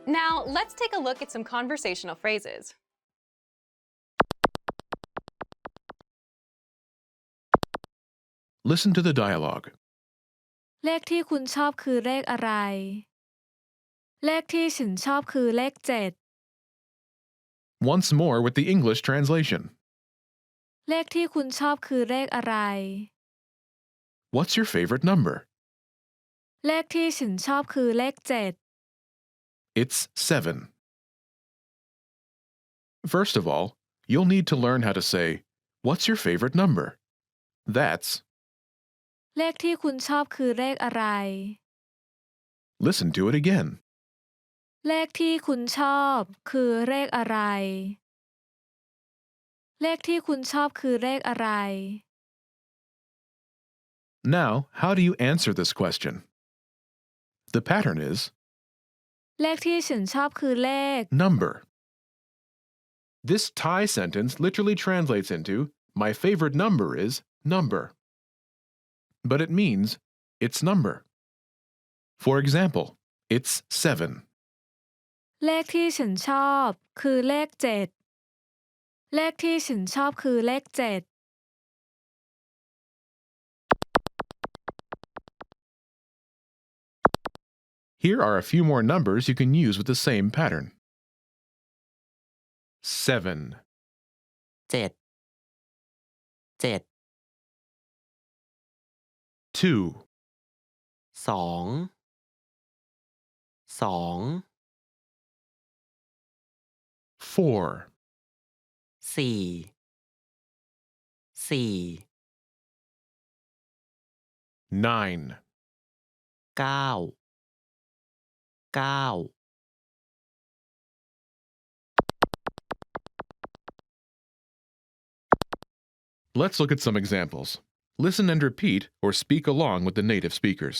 Now, let's take a look at some conversational phrases. Listen to the dialogue. เลขที่คุณชอบคือเลขอะไร เลขที่ฉันชอบคือเลข 7 Once more with the English translation. เลขที่คุณชอบคือเลขอะไร What's your favorite number? เลขที่ฉันชอบคือเลข 7 It's 7. First of all, you'll need to learn how to say, "What's your favorite number?" That's เลขที่คุณชอบคือเลขอะไร listen to it again. เลขที่คุณชอบคือเลขอะไร เลขที่คุณชอบคือเลขอะไร Now, how do you answer this question? The pattern is เลขที่ฉันชอบคือเลข number. This Thai sentence literally translates into my favorite number is number. But it means it's number. For example, it's 7. เลขที่ฉันชอบคือเลขเจ็ด เลขที่ฉันชอบคือเลขเจ็ด Here are a few more numbers you can use with the same pattern. 7, เจ็ด เจ็ด 2, สอง สอง 4, สี่ สี่ 9, เก้า เก้า Let's look at some examples. Listen and repeat or speak along with the native speakers.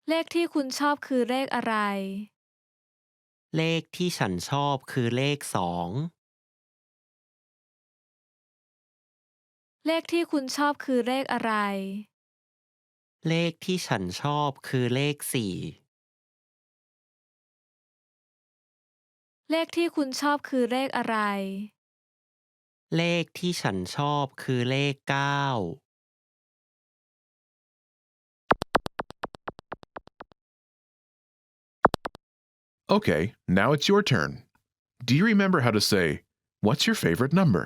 เลขที่คุณชอบคือเลขอะไร เลขที่ฉันชอบคือเลขสอง เลขที่คุณชอบคือเลขอะไร เลขที่ฉันชอบคือเลขสี่ เลขที่คุณชอบคือเลขอะไร เลขที่ฉันชอบคือเลขเก้า Okay, now it's your turn. Do you remember how to say, "What's your favorite number?"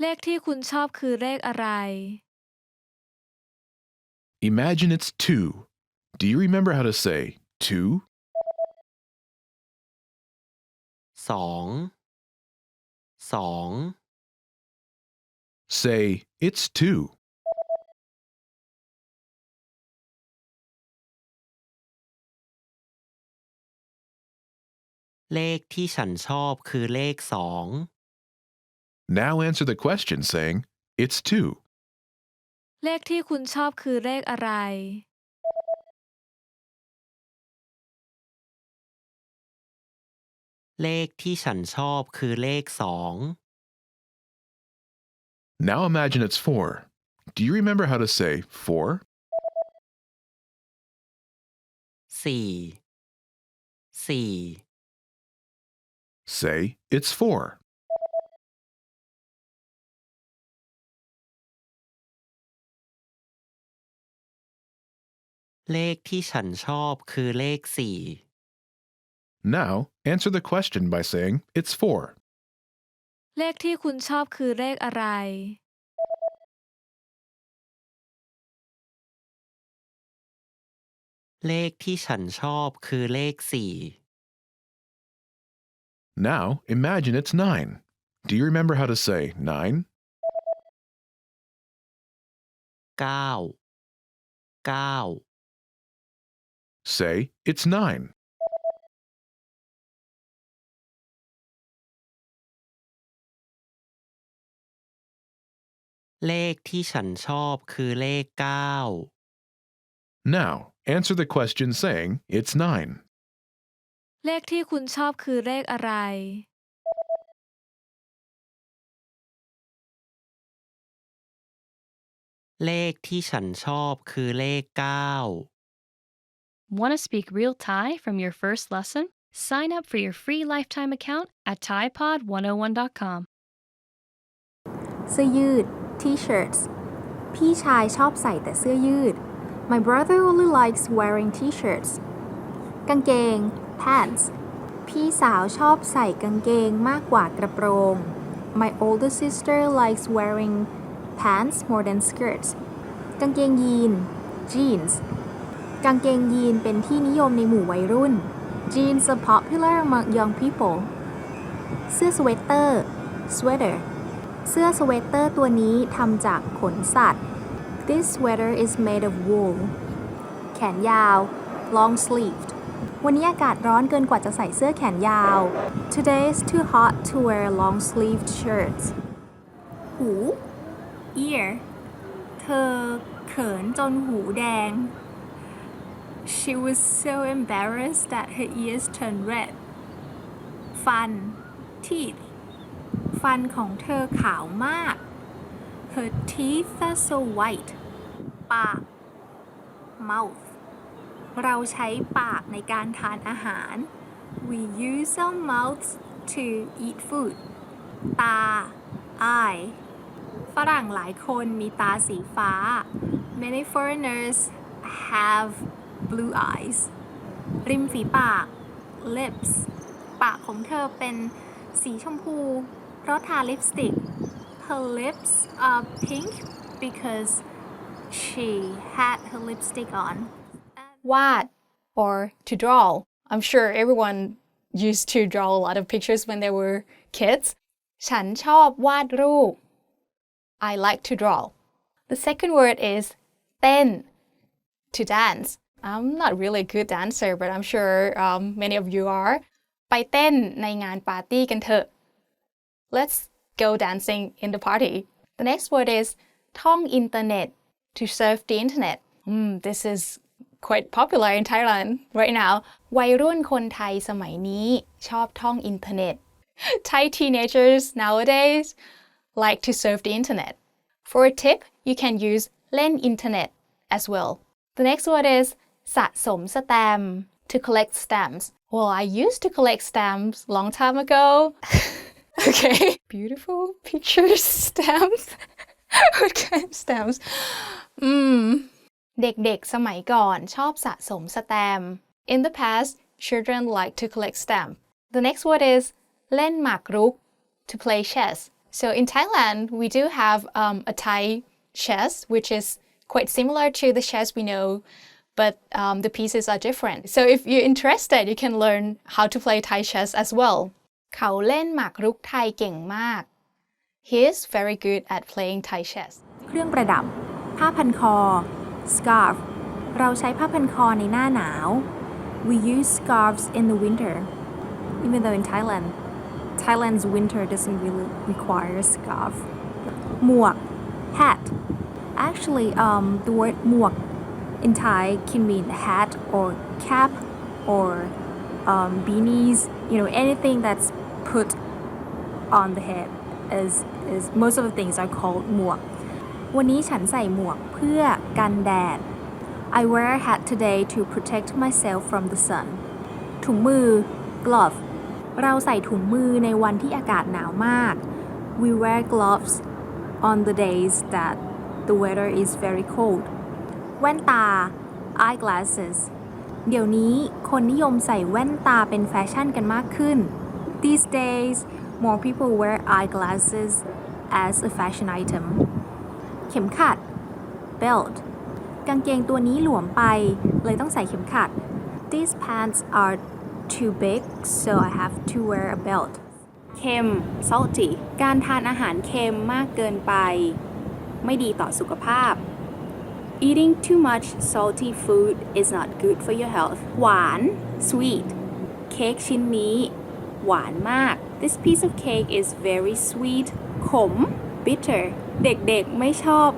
เลขที่คุณชอบคือเลขอะไร Imagine it's 2. Do you remember how to say 2? สอง สอง Say, "It's 2." เลขที่ฉันชอบคือเลขสอง Now answer the question saying, "It's 2." เลขที่คุณชอบคือเลขอะไร เลขที่ฉันชอบคือเลขสอง Now imagine it's 4. Do you remember how to say 4? สี่ สี่ Say, "It's 4." เลขที่ฉันชอบคือเลขสี่ Now answer the question by saying, "It's 4." เลขที่คุณชอบคือเลขอะไร เลขที่ฉันชอบคือเลขสี่ Now imagine it's 9. Do you remember how to say 9? เก้า เก้า Say, "It's 9." เลขที่ฉันชอบคือเลขเก้า Now answer the question saying, "It's 9." เลขที่คุณชอบคือเลขอะไร เลขที่ฉันชอบคือเลขเก้า Want to speak real Thai from your first lesson? Sign up for your free lifetime account at thaipod101.com. เสื้อยืด T-shirts พี่ชายชอบใส่แต่เสื้อยืด My brother only likes wearing T-shirts กางเกง pants พี่สาวชอบใส่กางเกงมากกว่ากระโปรง My older sister likes wearing pants more than skirts กางเกงยีน jeans กางเกงยีนเป็นที่นิยมในหมู่วัยรุ่น jeans are popular among young people เสื้อสเวตเตอร์ sweater เสื้อสเวตเตอร์ตัวนี้ทำจากขนสัตว์ This sweater is made of wool แขนยาว long sleeved วันนี้อากาศร้อนเกินกว่าจะใส่เสื้อแขนยาว Today is too hot to wear long sleeved shirts หู ear เธอเขินจนหูแดง She was so embarrassed that her ears turned red ฟัน teeth ฟันของเธอขาวมาก Her teeth are so white ปาก mouth เราใช้ปากในการทานอาหาร We use our mouths to eat food ตา eye ฝรั่งหลายคนมีตาสีฟ้า Many foreigners have blue eyes ริมฝีปาก lips ปากของเธอเป็นสีชมพูเพราะทาลิปสติก Her lips are pink because she had her lipstick on วาด or to draw. I'm sure everyone used to draw a lot of pictures when they were kids. ฉันชอบวาดรูป I like to draw. The second word is เต้น to dance. I'm not really a good dancer, but I'm sure many of you are. ไปเต้นในงานปาร์ตี้กันเถอะ Let's go dancing in the party. The next word is ท่องอินเทอร์เน็ต to surf the internet. This is quite popular in Thailand right now. วัยรุ่นคนไทยสมัยนี้ชอบท่องอินเทอร์เน็ต Thai teenagers nowadays like to surf the internet. For a tip, you can use เล่นอินเทอร์เน็ต as well. The next word is สะสมสแตมป์ to collect stamps. Well, I used to collect stamps long time ago. Okay. Beautiful pictures, stamps. What kind of stamps? เด็กๆสมัยก่อนชอบสะสมสแตมป์ In the past, children like to collect stamps. The next word is เล่นหมากรุก to play chess. So in Thailand, we do have a Thai chess, which is quite similar to the chess we know, but the pieces are different. So if you're interested, you can learn how to play Thai chess as well. เขาเล่นหมากรุกไทยเก่งมาก He is very good at playing Thai chess. เครื่องประดับ ผ้าพันคอ scarf เราใช้ผ้าพันคอในหน้าหนาว We use scarves in the winter even though in Thailand's winter doesn't really require a scarf หมวก hat actually the word หมวก in Thai can mean hat or cap or beanies anything that's put on the head is most of the things are called หมวกวันนี้ฉันใส่หมวกเพื่อกันแดด I wear a hat today to protect myself from the sun ถุงมือ glove เราใส่ถุงมือในวันที่อากาศหนาวมาก We wear gloves on the days that the weather is very cold แว่นตา eyeglasses เดี๋ยวนี้คนนิยมใส่แว่นตาเป็นแฟชั่นกันมากขึ้น These days more people wear eyeglasses as a fashion itemเข็มขัด belt กางเกงตัวนี้หลวมไปเลยต้องใส่เข็มขัด These pants are too big so I have to wear a belt เค็ม salty การทานอาหารเค็มมากเกินไปไม่ดีต่อสุขภาพ Eating too much salty food is not good for your health หวาน sweet เค้กชิ้นนี้หวานมาก This piece of cake is very sweet ขม bitter เด็กๆไม่ชอบ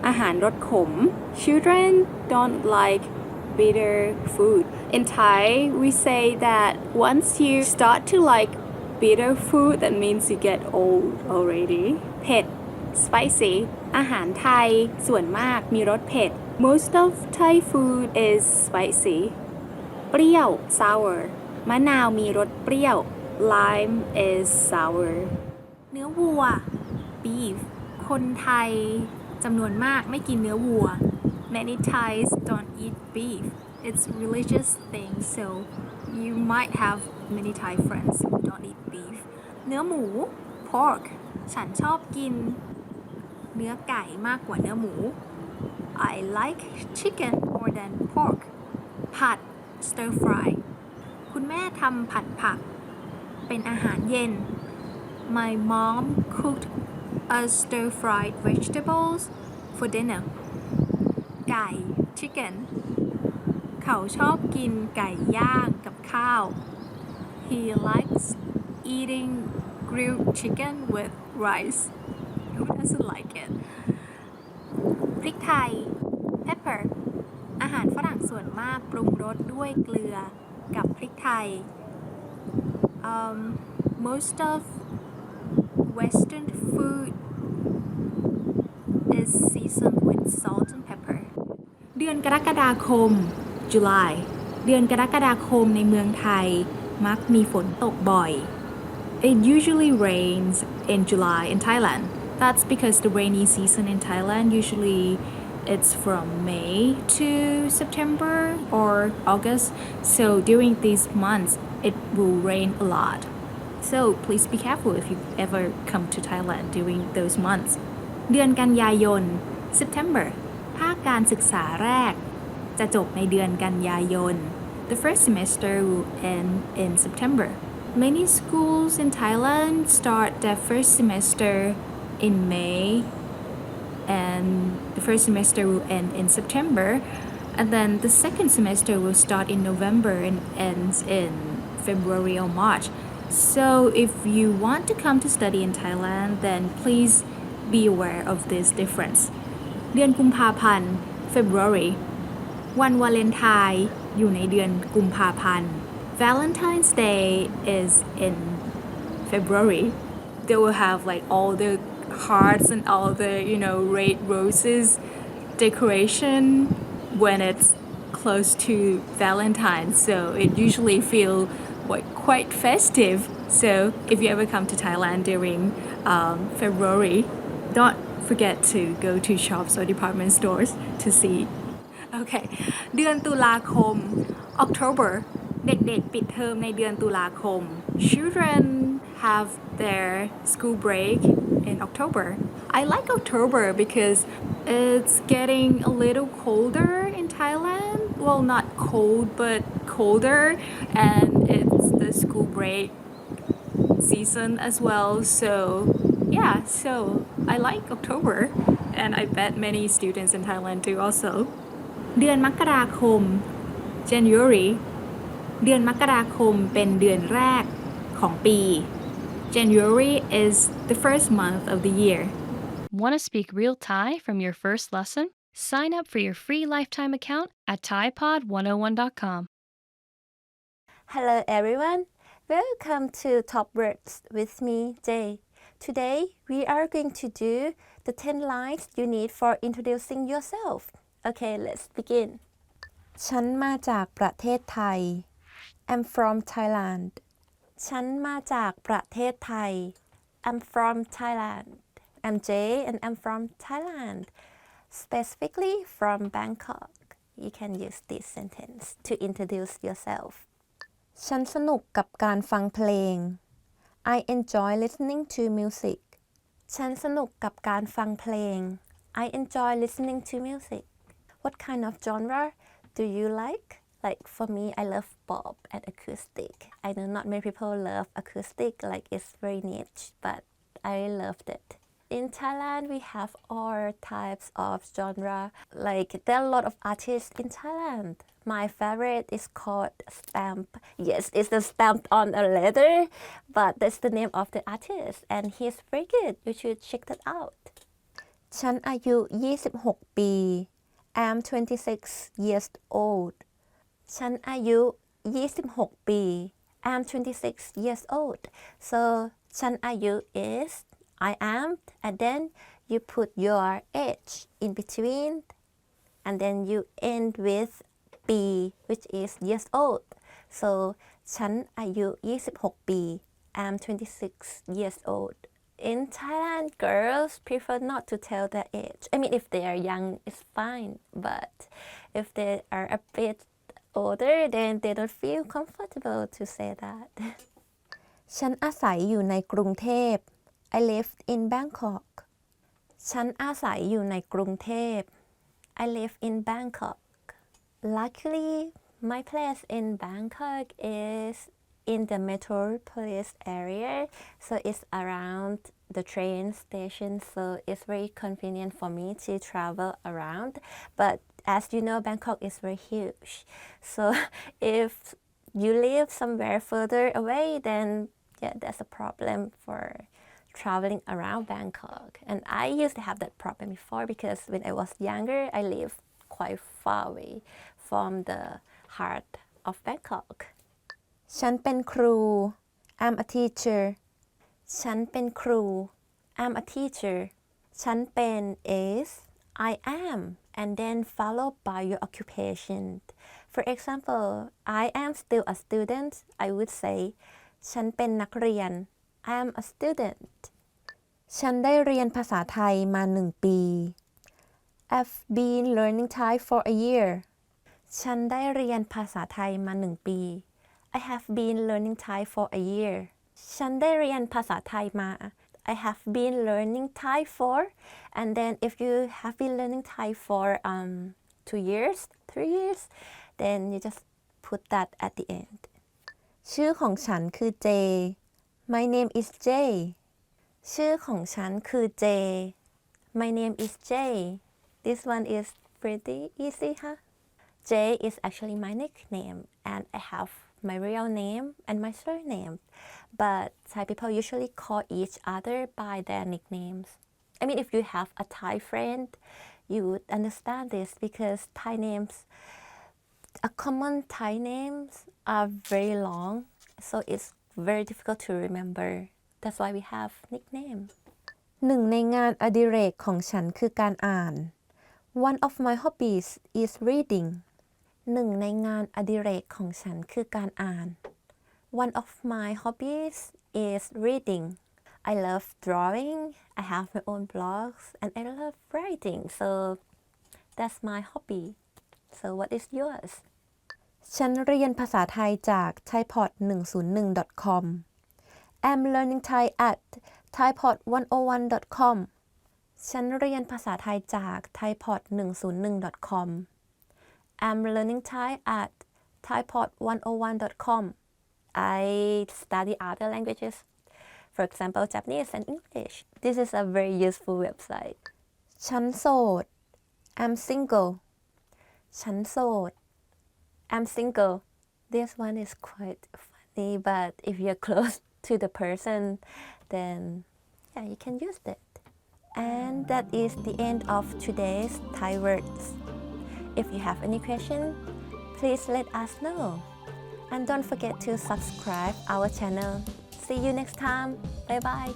อาหารรสขม Children don't like bitter food. In Thai, we say that once you start to like bitter food, that means you get old already. เผ็ด spicy อาหารไทยส่วนมากมีรสเผ็ด Most of Thai food is spicy. เปรี้ยว sour มะนาวมีรสเปรี้ยว Lime is sour. เนื้อวัว beef คนไทยจำนวนมากไม่กินเนื้อวัว Many Thais don't eat beef. It's a religious thing, so you might have many Thai friends who don't eat beef. เนื้อหมู pork ฉันชอบกินเนื้อไก่มากกว่าเนื้อหมู I like chicken more than pork ผัด stir fry คุณแม่ทำผัดผักเป็นอาหารเย็น My mom cooked us stir-fried vegetables for dinner ไก่ chicken เขาชอบกินไก่ย่างกับข้าว He likes eating grilled chicken with rice Who doesn't like it พริกไทย pepper อาหารฝรั่งส่วนมากปรุงรสด้วยเกลือกับพริกไทยMost of Western food is seasoned with salt and pepper เดือนกรกฎาคม July เดือนกรกฎาคมในเมืองไทยมักมีฝนตกบ่อย It usually rains in July in Thailand That's because the rainy season in Thailand usually it's from May to September or August so during these months it will rain a lot So please be careful if you ever come to Thailand during those months เดือนกันยายน September ภาคการศึกษาแรกจะจบในเดือนกันยายน The first semester will end in September Many schools in Thailand start their first semester in May and the first semester will end in September and then the second semester will start in November and ends in February or March So if you want to come to study in Thailand then please be aware of this difference เดือนกุมภาพันธ์ February วันวาเลนไทน์อยู่ในเดือนกุมภาพันธ์ Valentine's Day is in February They will have like all the hearts and all the red roses decoration when it's close to Valentine's so it usually feel quite festive so if you ever come to Thailand during February don't forget to go to shops or department stores to see okay เดือนตุลาคม October เด็กๆปิดเทอมในเดือนตุลาคม Children have their school break in October I like October because it's getting a little colder in Thailand well not cold but colder and it's the school break season as well so yeah so I like October and I bet many students in Thailand do also เดือนมกราคม January เดือนมกราคมเป็นเดือนแรกของปี January is the first month of the year Want to speak real Thai from your first lesson? Sign up for your free lifetime account at ThaiPod101.com. Hello everyone, welcome to Top Words with me, Jay. Today we are going to do the 10 lines you need for introducing yourself. Okay, let's begin. ฉันมาจากประเทศไทย I'm from Thailand. ฉันมาจากประเทศไทย I'm from Thailand. I'm Jay and I'm from Thailand. Specifically from Bangkok. You can use this sentence to introduce yourself. ฉันสนุกกับการฟังเพลง I enjoy listening to music. ฉันสนุกกับการฟังเพลง I enjoy listening to music. What kind of genre do you like? Like for me, I love pop and acoustic. I know not many people love acoustic, like it's very niche, but I loved it. In Thailand, we have all types of genre. Like there are a lot of artists in Thailand. My favorite is called Stamp. Yes, it's the stamped on a letter, but that's the name of the artist, and he's very good. You should check that out. ฉันอายุ 26 ปี I'm 26 years old. ฉันอายุ 26 ปี I'm 26 years old. So ฉันอายุ is I am, and then you put your age in between, and then you end with B, which is years old. So ฉันอายุ 26 ปี I'm 26 years old. In Thailand, girls prefer not to tell their age. I mean, if they are young, it's fine. But if they are a bit older, then they don't feel comfortable to say that. ฉันอาศัยอยู่ในกรุงเทพ I live in Bangkok. ฉันอาศัยอยู่ในกรุงเทพ I live in Bangkok. Luckily, my place in Bangkok is in the metropolis area, so it's around the train station, so it's very convenient for me to travel around. But as you know, Bangkok is very huge, so if you live somewhere further away, then yeah, that's a problem for traveling around Bangkok. And I used to have that problem before because when I was younger, I lived quite far away from the heart of Bangkok. ฉันเป็นครู I'm a teacher ฉันเป็นครู I'm a teacher ฉันเป็น is I am and then followed by your occupation. For example, I am still a student. I would say ฉันเป็นนักเรียน I'm a student. ฉันได้เรียนภาษาไทยมา1 ปี I've been learning Thai for a year. ฉันได้เรียนภาษาไทยมา1 ปี I have been learning Thai for a year. ฉันได้เรียนภาษาไทยมา I have been learning Thai for, and then if you have been learning Thai for 2 years, 3 years, then you just put that at the end. ชื่อของฉันคือ J. My name is J. ชื่อของฉันคือ J. My name is J. This one is pretty easy, huh? J is actually my nickname, and I have my real name and my surname. But Thai people usually call each other by their nicknames. I mean, if you have a Thai friend, you would understand this because Thai names, a common Thai names are very long, so it's very difficult to remember. That's why we have nicknames. หนึ่งในงานอดิเรกของฉันคือการอ่าน One of my hobbies is reading. หนึ่งในงานอดิเรกของฉันคือการอ่าน One of my hobbies is reading. I love drawing. I have my own blogs, and I love writing. So that's my hobby. So what is yours? ฉันเรียนภาษาไทยจาก thaipod101.com. I'm learning Thai at thaipod101.com. ฉันเรียนภาษาไทยจาก thaipod101.com. I'm learning Thai at thaipod101.com. I study other languages, for example, Japanese and English. This is a very useful website. ฉันโสด I'm single. ฉันโสด I'm single. This one is quite funny, but if you're close to the person, then yeah, you can use that. And that is the end of today's Thai words. If you have any question, please let us know. And don't forget to subscribe our channel. See you next time. Bye bye.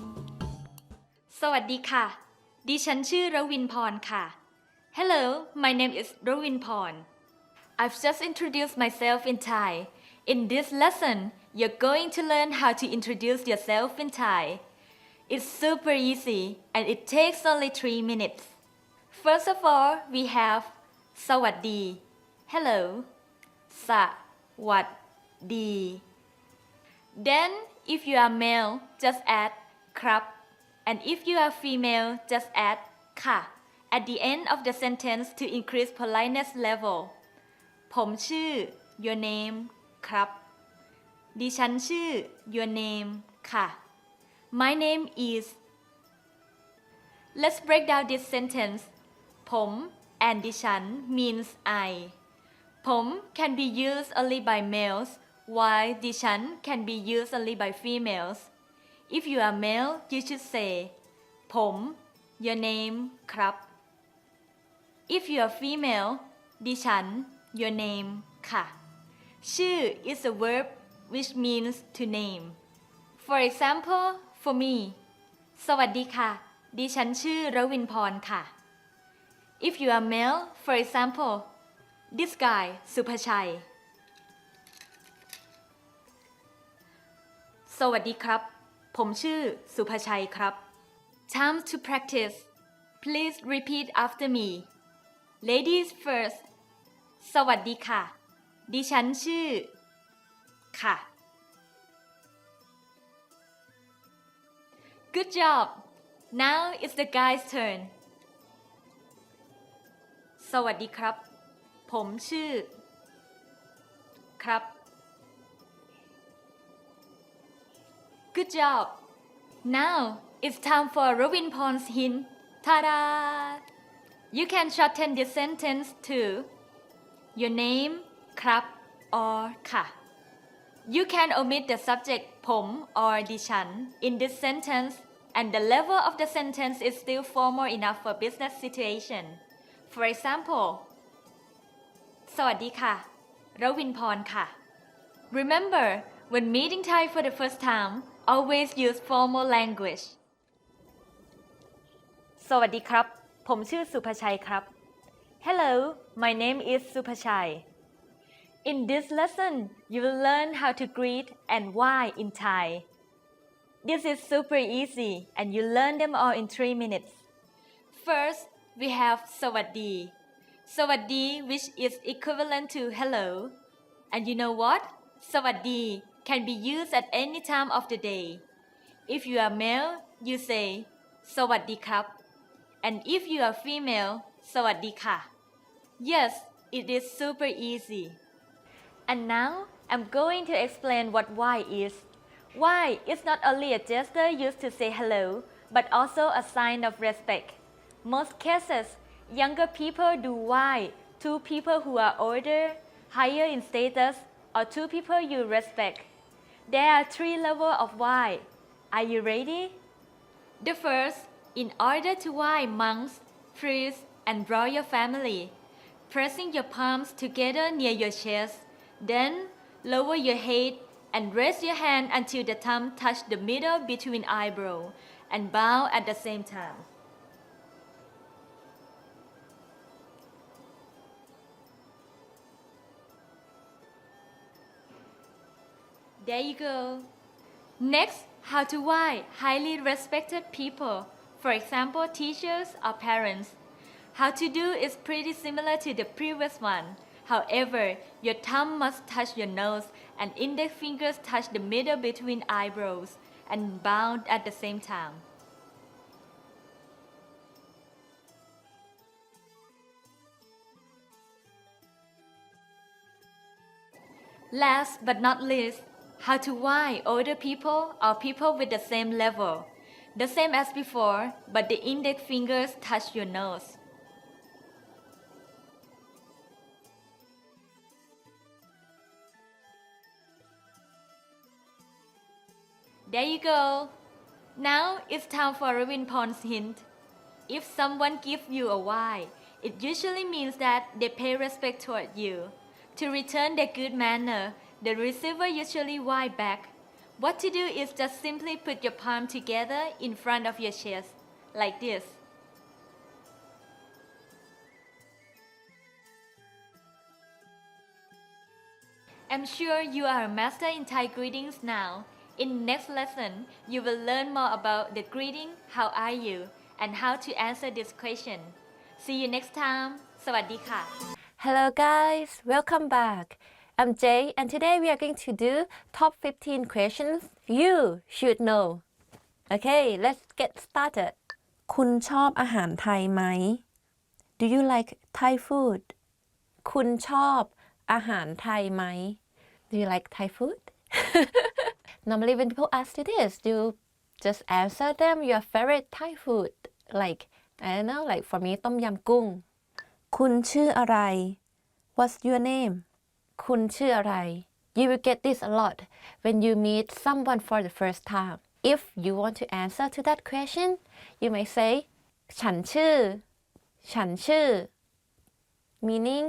สวัสดีค่ะ ดิฉันชื่อรวินพรค่ะ Hello, my name is Ravin Porn. I've just introduced myself in Thai. In this lesson, you're going to learn how to introduce yourself in Thai. It's super easy and it takes only 3 minutes. First of all, we have สวัสดี Hello. สวัสดี Then, if you are male, just add ครับ and if you are female, just add ค่ะ at the end of the sentence to increase politeness level. ผมชื่อ your name ครับ ดิฉันชื่อ your name ค่ะ My name is. Let's break down this sentence. ผม and ดิฉัน means I. ผม can be used only by males, while ดิฉัน can be used only by females. If you are male, you should say ผม your name ครับ If you are female, ดิฉัน your name ค่ะ ชื่อ is a verb which means to name. For example, for me, สวัสดีค่ะ ดิฉันชื่อรวินพรค่ะ If you are male, for example, this guy สุภชัย สวัสดีครับ ผมชื่อสุภชัยครับ Time to practice. Please repeat after me. Ladies first. สวัสดีค่ะ ดิฉันชื่อค่ะ Good job. Now it's the guy's turn. ส สวัสดีครับผมชื่อครับ Good job now it's time for Robin-Paul's hint ta-da you can shorten this sentence to your name ครับ or ค่ะ You can omit the subject ผม or ดิฉัน in this sentence and the level of the sentence is still formal enough for business situation. For example สวัสดีค่ะรวินพรค่ะ Remember when meeting Thai for the first time always use formal language สวัสดีครับผมชื่อสุภชัยครับ Hello my name is สุภชัยIn this lesson, you will learn how to greet and why in Thai. This is super easy and you learn them all in 3 minutes. First, we have สวัสดี สวัสดี which is equivalent to hello. And you know what? สวัสดี can be used at any time of the day. If you are male, you say สวัสดีครับ And if you are female, สวัสดีค่ะ Yes, it is super easy.And now I'm going to explain what why is. Why is not only a gesture used to say hello, but also a sign of respect. Most cases, younger people do why to people who are older, higher in status, or to people you respect. There are 3 levels of why. Are you ready? The first, in order to why monks, priests, and royal family, pressing your palms together near your chest.Then lower your head and raise your hand until the thumb touch the middle between eyebrow and bow at the same time. There you go. Next, how to why highly respected people, for example teachers or parents. How to do is pretty similar to the previous one.However, your thumb must touch your nose and index fingers touch the middle between eyebrows and bow at the same time. Last but not least, how to why older people or people with the same level. The same as before, but the index fingers touch your nose.There you go. Now it's time for Robin-Paul's hint. If someone gives you a why, it usually means that they pay respect toward you. To return their good manner, the receiver usually why back. What to do is just simply put your palm together in front of your chest, like this. I'm sure you are a master in Thai greetings now.In next lesson, you will learn more about the greeting, how are you, and how to answer this question. See you next time. สวัสดีค่ะ Hello guys, welcome back. I'm Jay and today we are going to do top 15 questions you should know. Okay, let's get started. คุณชอบอาหารไทยไหม Do you like Thai food? คุณชอบอาหารไทยไหม Do you like Thai food? Normally when people ask you this, you just answer them your favorite Thai food. Like, I don't know, like for me, ต้มยำกุ้ง คุณชื่ออะไร What's your name? คุณชื่ออะไร You will get this a lot when you meet someone for the first time. If you want to answer to that question, you may say ฉันชื่อ meaning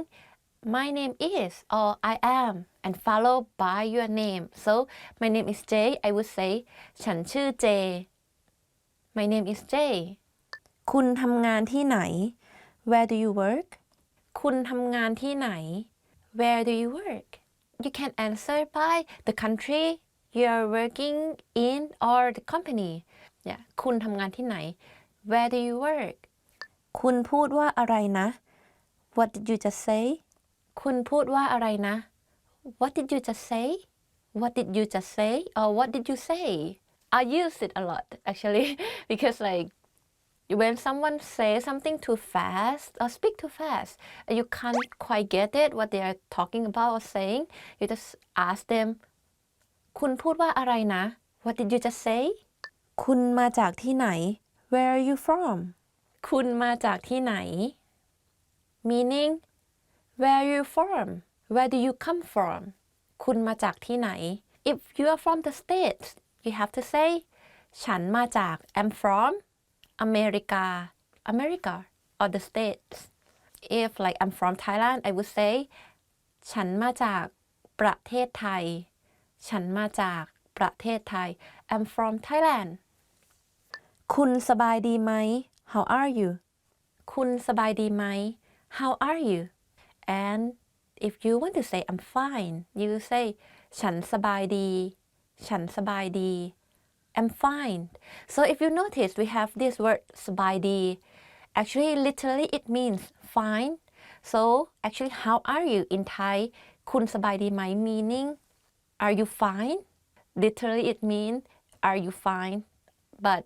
my name is or I am and followed by your name. So my name is Jay. I would say ฉันชื่อ Jay. My name is Jay. คุณทำงานที่ไหน Where do you work? คุณทำงานที่ไหน Where do you work? You can answer by the country you are working in or the company. Yeah. คุณทำงานที่ไหน Where do you work? คุณพูดว่าอะไรนะ What did you just say? คุณพูดว่าอะไรนะ What did you just say? What did you just say? Or what did you say? I use it a lot actually because like when someone says something too fast or speak too fast, and you can't quite get it what they are talking about or saying, you just ask them คุณพูดว่าอะไรนะ What did you just say คุณมาจากที่ไหน Where are you from คุณมาจากที่ไหน meaning where are you from Where do you come from คุณมาจากที่ไหน If you are from the States you have to say ฉันมาจาก I'm from America or the States if like I'm from Thailand I would say ฉันมาจากประเทศไทย ฉันมาจากประเทศไทย I'm from Thailand คุณสบายดีไหม How are you คุณสบายดีไหม How are you and if you want to say I'm fine you say ฉันสบายดี ฉันสบายดี I'm fine so if you notice we have this word สบายดี actually literally it means fine so actually how are you in Thai คุณสบายดีไหม meaning are you fine literally it means are you fine but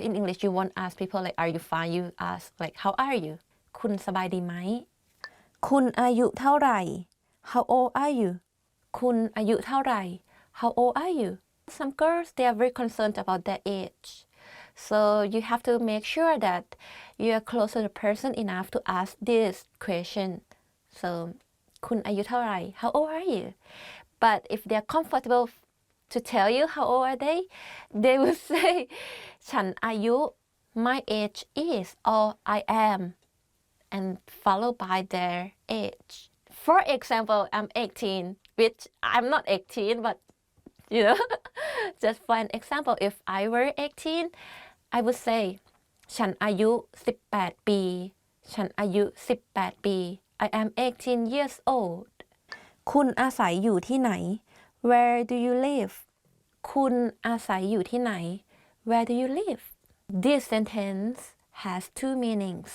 in English you won't ask people like are you fine you ask like how are you คุณสบายดีไหม คุณอายุเท่าไหร่ how old are you คุณอายุเท่าไหร่ how old are you some girls they are very concerned about their age so you have to make sure that you are close to the person enough to ask this question so คุณอายุเท่าไหร่ how old are you but if they are comfortable to tell you how old are they will say ฉันอายุ my age is or I am and followed by their age for example I'm 18 which I'm not 18 but just for an example if I were 18 I would say ฉันอายุ18 ปี ฉันอายุ18 ปี I am 18 years old คุณอาศัยอยู่ที่ไหน Where do you live คุณอาศัยอยู่ที่ไหน Where do you live This sentence has two meanings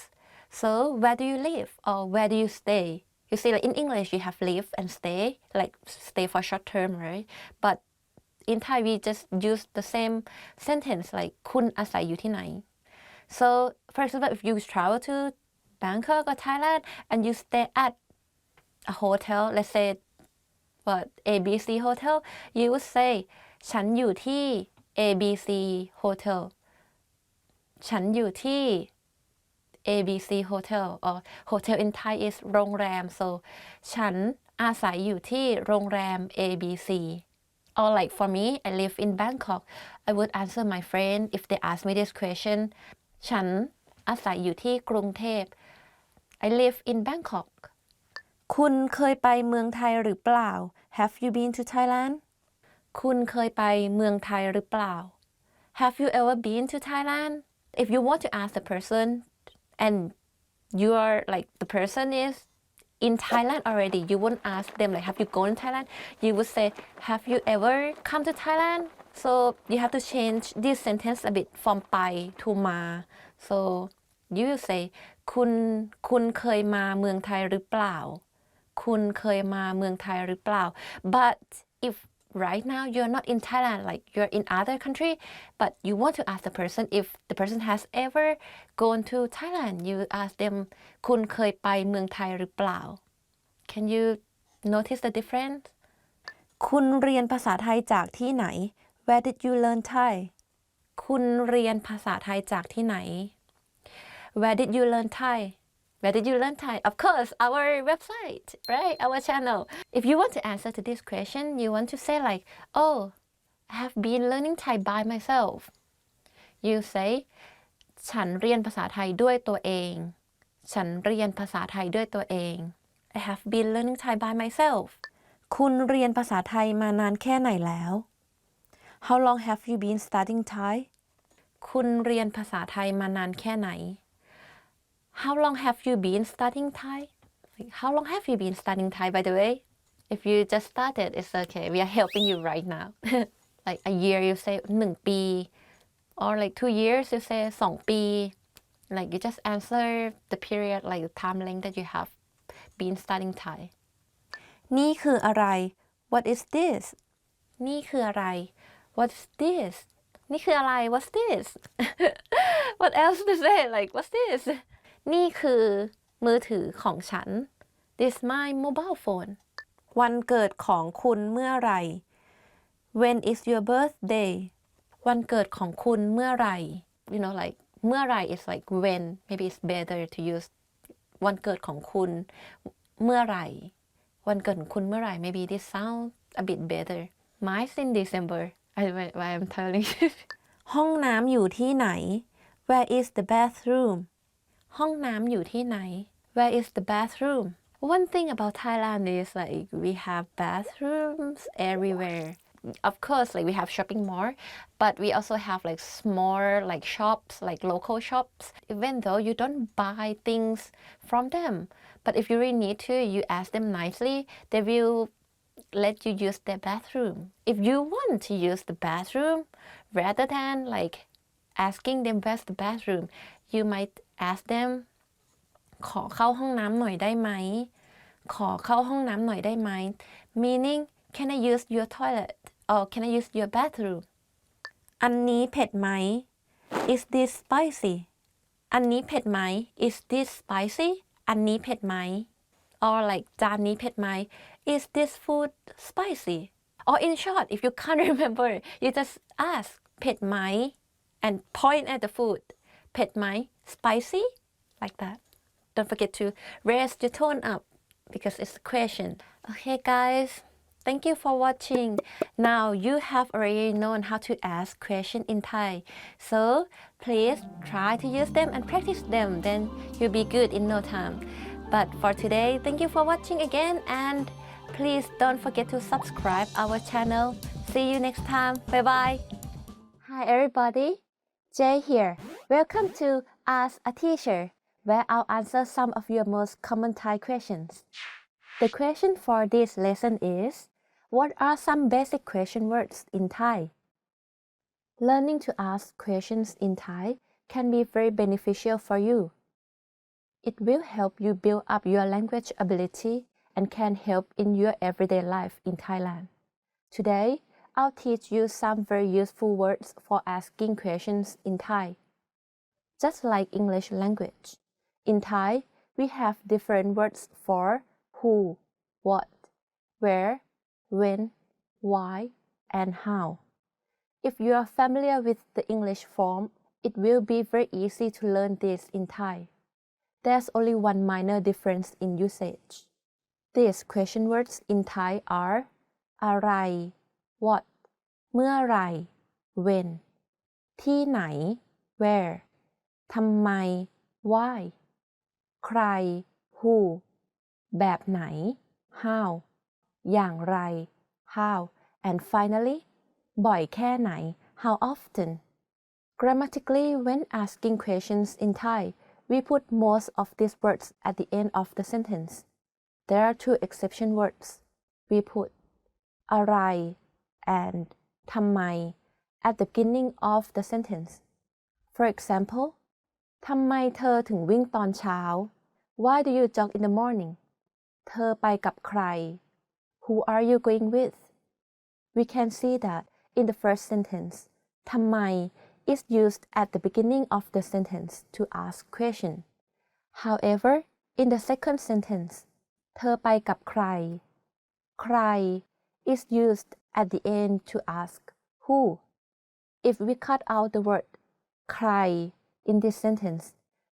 so where do you live or where do you stay You see like in English you have live and stay like stay for short term right but in Thai we just use the same sentence like คุณอาศัยอยู่ที่ไหน so for example if you travel to Bangkok or Thailand and you stay at a hotel let's say ABC hotel you would say ฉันอยู่ที่ ABC hotel ฉันอยู่ที่ ABC hotel or hotel in Thai is โรงแรม so ฉันอาศัยอยู่ที่โรงแรม ABC or like for me I live in Bangkok I would answer my friend if they ask me this question ฉันอาศัยอยู่ที่กรุงเทพ I live in Bangkok คุณเคยไปเมืองไทยหรือเปล่า Have you been to Thailand คุณเคยไปเมืองไทยหรือเปล่า Have you ever been to Thailand if you want to ask the person and you are like the person is in Thailand already you won't ask them like have you gone to Thailand you would say have you ever come to Thailand so you have to change this sentence a bit from ไป to มา so you will say คุณเคยมาเมืองไทยหรือเปล่า คุณเคยมาเมืองไทยหรือเปล่า but if right now you're not in Thailand like you're in other country but you want to ask the person if the person has ever gone to Thailand you ask them คุณเคยไปเมืองไทยหรือเปล่า Can you notice the difference คุณเรียนภาษาไทยจากที่ไหน Where did you learn Thai คุณเรียนภาษาไทยจากที่ไหน Where did you learn Thai Where did you learn Thai? Of course, our website, right? Our channel. If you want to answer to this question, you want to say like, oh, I have been learning Thai by myself. You say, ฉันเรียนภาษาไทยด้วยตัวเอง ฉันเรียนภาษาไทยด้วยตัวเอง I have been learning Thai by myself. คุณเรียนภาษาไทยมานานแค่ไหนแล้ว How long have you been studying Thai? คุณเรียนภาษาไทยมานานแค่ไหนHow long have you been studying Thai? Like, how long have you been studying Thai, by the way? If you just started, it's okay. We are helping you right now. Like a year, you say 1 ปี or like 2 years, you say 2 ปี Like you just answer the period, like the time length that you have been studying Thai. นี่คืออะไร What is this? นี่คืออะไร What is this? นี่คืออะไร What's this What else to say like What's this นี่คือมือถือของฉัน This is my mobile phone วันเกิดของคุณเมื่อไหร่ When is your birthday วันเกิดของคุณเมื่อไหร่ you know like เมื่อไหร่ is like when maybe it's better to use วันเกิดของคุณเมื่อไหร่วันเกิดของคุณเมื่อไหร่ maybe this sounds a bit better mine's in December why I'm telling you ห้องน้ำอยู่ที่ไหน Where is the bathroom ห้องน้ำอยู่ที่ไหน Where is the bathroom One thing about Thailand is like we have bathrooms everywhere of course like we have shopping mall but we also have like small like shops like local shops even though you don't buy things from them but if you really need to you ask them nicely they will let you use their bathroom if you want to use the bathroom rather than like asking them where's the bathroom you might ask them ขอเข้าห้องน้ำหน่อยได้ไหมขอเข้าห้องน้ำหน่อยได้ไหม meaning can I use your toilet or can I use your bathroom อันนี้เผ็ดไหม is this spicy อันนี้เผ็ดไหม is this spicy อันนี้เผ็ดไหม or like จานนี้เผ็ดไหม is this food spicy or in short if you can't remember you just ask เผ็ดไหม and point at the food เผ็ดไหม spicy like that don't forget to raise your tone up because it's a question okay guys thank you for watching now you have already known how to ask question in Thai so please try to use them and practice them then you'll be good in no time but for today thank you for watching again and please don't forget to subscribe our channel see you next time bye bye hi everybody Jay here welcome to Ask a Teacher where I'll answer some of your most common Thai questions. The question for this lesson is, what are some basic question words in Thai? Learning to ask questions in Thai can be very beneficial for you. It will help you build up your language ability and can help in your everyday life in Thailand. Today, I'll teach you some very useful words for asking questions in Thai. Just like English language, in Thai, we have different words for who, what, where, when, why, and how. If you are familiar with the English form, it will be very easy to learn this in Thai. There's only one minor difference in usage. These question words in Thai are อะไร what เมื่อไหร่ when ที่ไหน where ทำไม why ใคร who แบบไหน how อย่างไร how and finally บ่อยแค่ไหน how often Grammatically when asking questions in Thai we put most of these words at the end of the sentence There are two exception words we put อะไร and ทำไม at the beginning of the sentence For example ทำไมเธอถึงวิ่งตอนเช้า Why do you jog in the morning เธอไปกับใคร Who are you going with We can see that in the first sentence ทำไม is used at the beginning of the sentence to ask question However in the second sentence เธอไปกับใคร ใคร is used at the end to ask who If we cut out the word ใคร in this sentence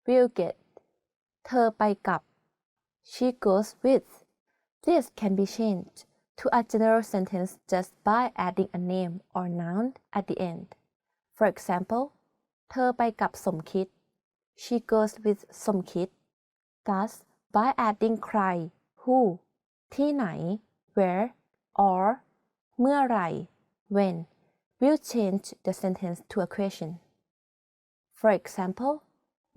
we'll get เธอไปกับ she goes with This can be changed to a general sentence just by adding a name or noun at the end For example เธอไปกับสมคิด she goes with สมคิด Thus by adding ใคร who ที่ไหน where or เมื่อไหร่ when will change the sentence to a question For example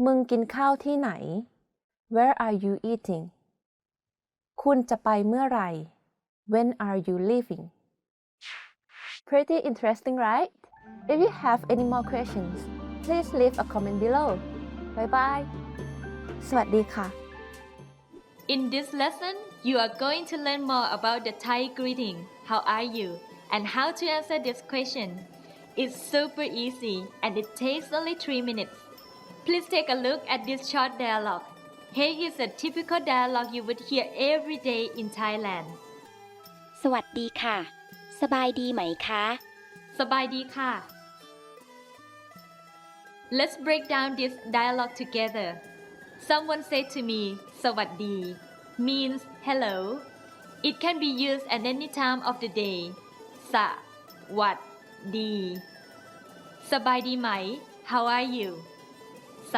มึงกินข้าวที่ไหน Where are you eating คุณจะไปเมื่อไหร่ When are you leaving Pretty interesting right If you have any more questions please leave a comment below Bye bye สวัสดีค่ะ In this lesson, you are going to learn more about the Thai greeting, how are you, and how to answer this question. It's super easy and it takes only 3 minutes. Please take a look at this short dialogue. Here is a typical dialogue you would hear every day in Thailand. สวัสดีค่ะ สบายดีไหมคะ สบายดีค่ะ Let's break down this dialogue together. Someone said to me, สวัสดี means hello. It can be used at any time of the day. สวัสดี สบายดีไหม How are you? ส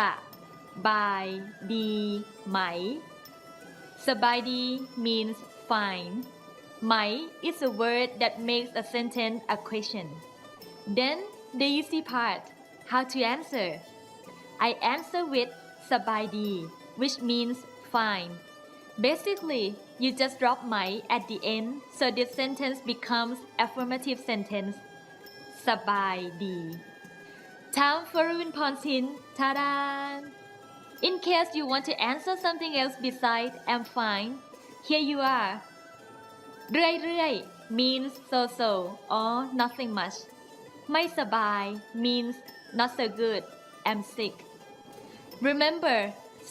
บายดีไหม สบายดี means fine. ไหม is a word that makes a sentence a question. Then the easy part, how to answer. I answer with สบายดี which means fine. Basically, you just drop ไหม at the end, so this sentence becomes affirmative sentence. สบายดี Time for Rawinporn's hint. Ta-da! In case you want to answer something else besides I'm fine, here you are. เรื่อยๆ means so-so or nothing much. ไม่สบาย means not so good. I'm sick. Remember,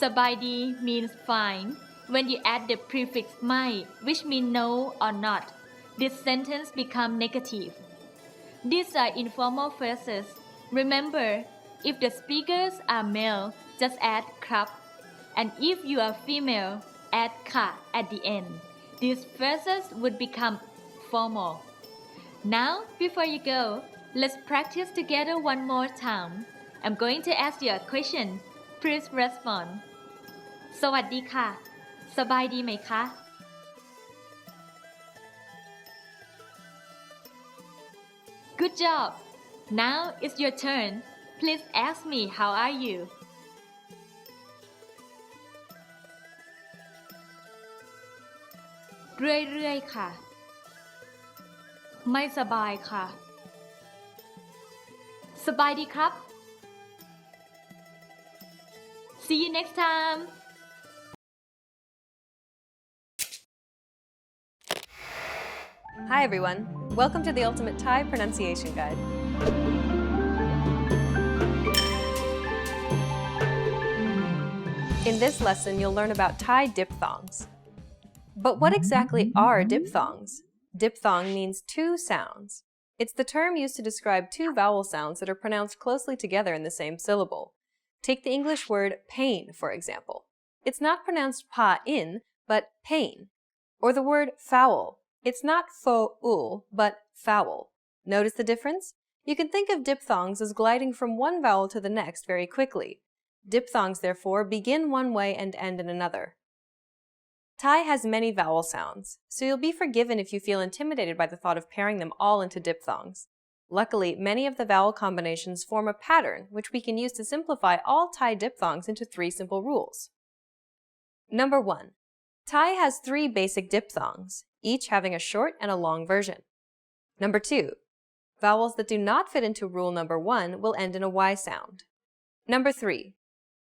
สบายดี means fine when you add the prefix ไม่ which mean no or not. This sentence become negative. These are informal phrases. Remember, if the speakers are male, just add ครับ and if you are female, add ค่ะ at the end. These phrases would become formal. Now, before you go, let's practice together one more time. I'm going to ask you a question. Please respond. สวัสดีค่ะ สบายดีไหมคะ Good job. Now it's your turn. Please ask me, how are you? เรื่อยๆ ค่ะ ไม่สบายค่ะ สบายดีครับ See you next time. Hi everyone. Welcome to the Ultimate Thai Pronunciation Guide. In this lesson, you'll learn about Thai diphthongs. But what exactly are diphthongs? Diphthong means two sounds. It's the term used to describe two vowel sounds that are pronounced closely together in the same syllable. Take the English word pain, for example. It's not pronounced pa-in, but pain. Or the word foul. It's not fo-ul, but foul. Notice the difference? You can think of diphthongs as gliding from one vowel to the next very quickly. Diphthongs, therefore, begin one way and end in another. Thai has many vowel sounds, so you'll be forgiven if you feel intimidated by the thought of pairing them all into diphthongs. Luckily, many of the vowel combinations form a pattern which we can use to simplify all Thai diphthongs into 3 simple rules. Number 1. Thai has 3 basic diphthongs, each having a short and a long version. Number 2. Vowels that do not fit into rule number 1 will end in a Y sound. Number 3.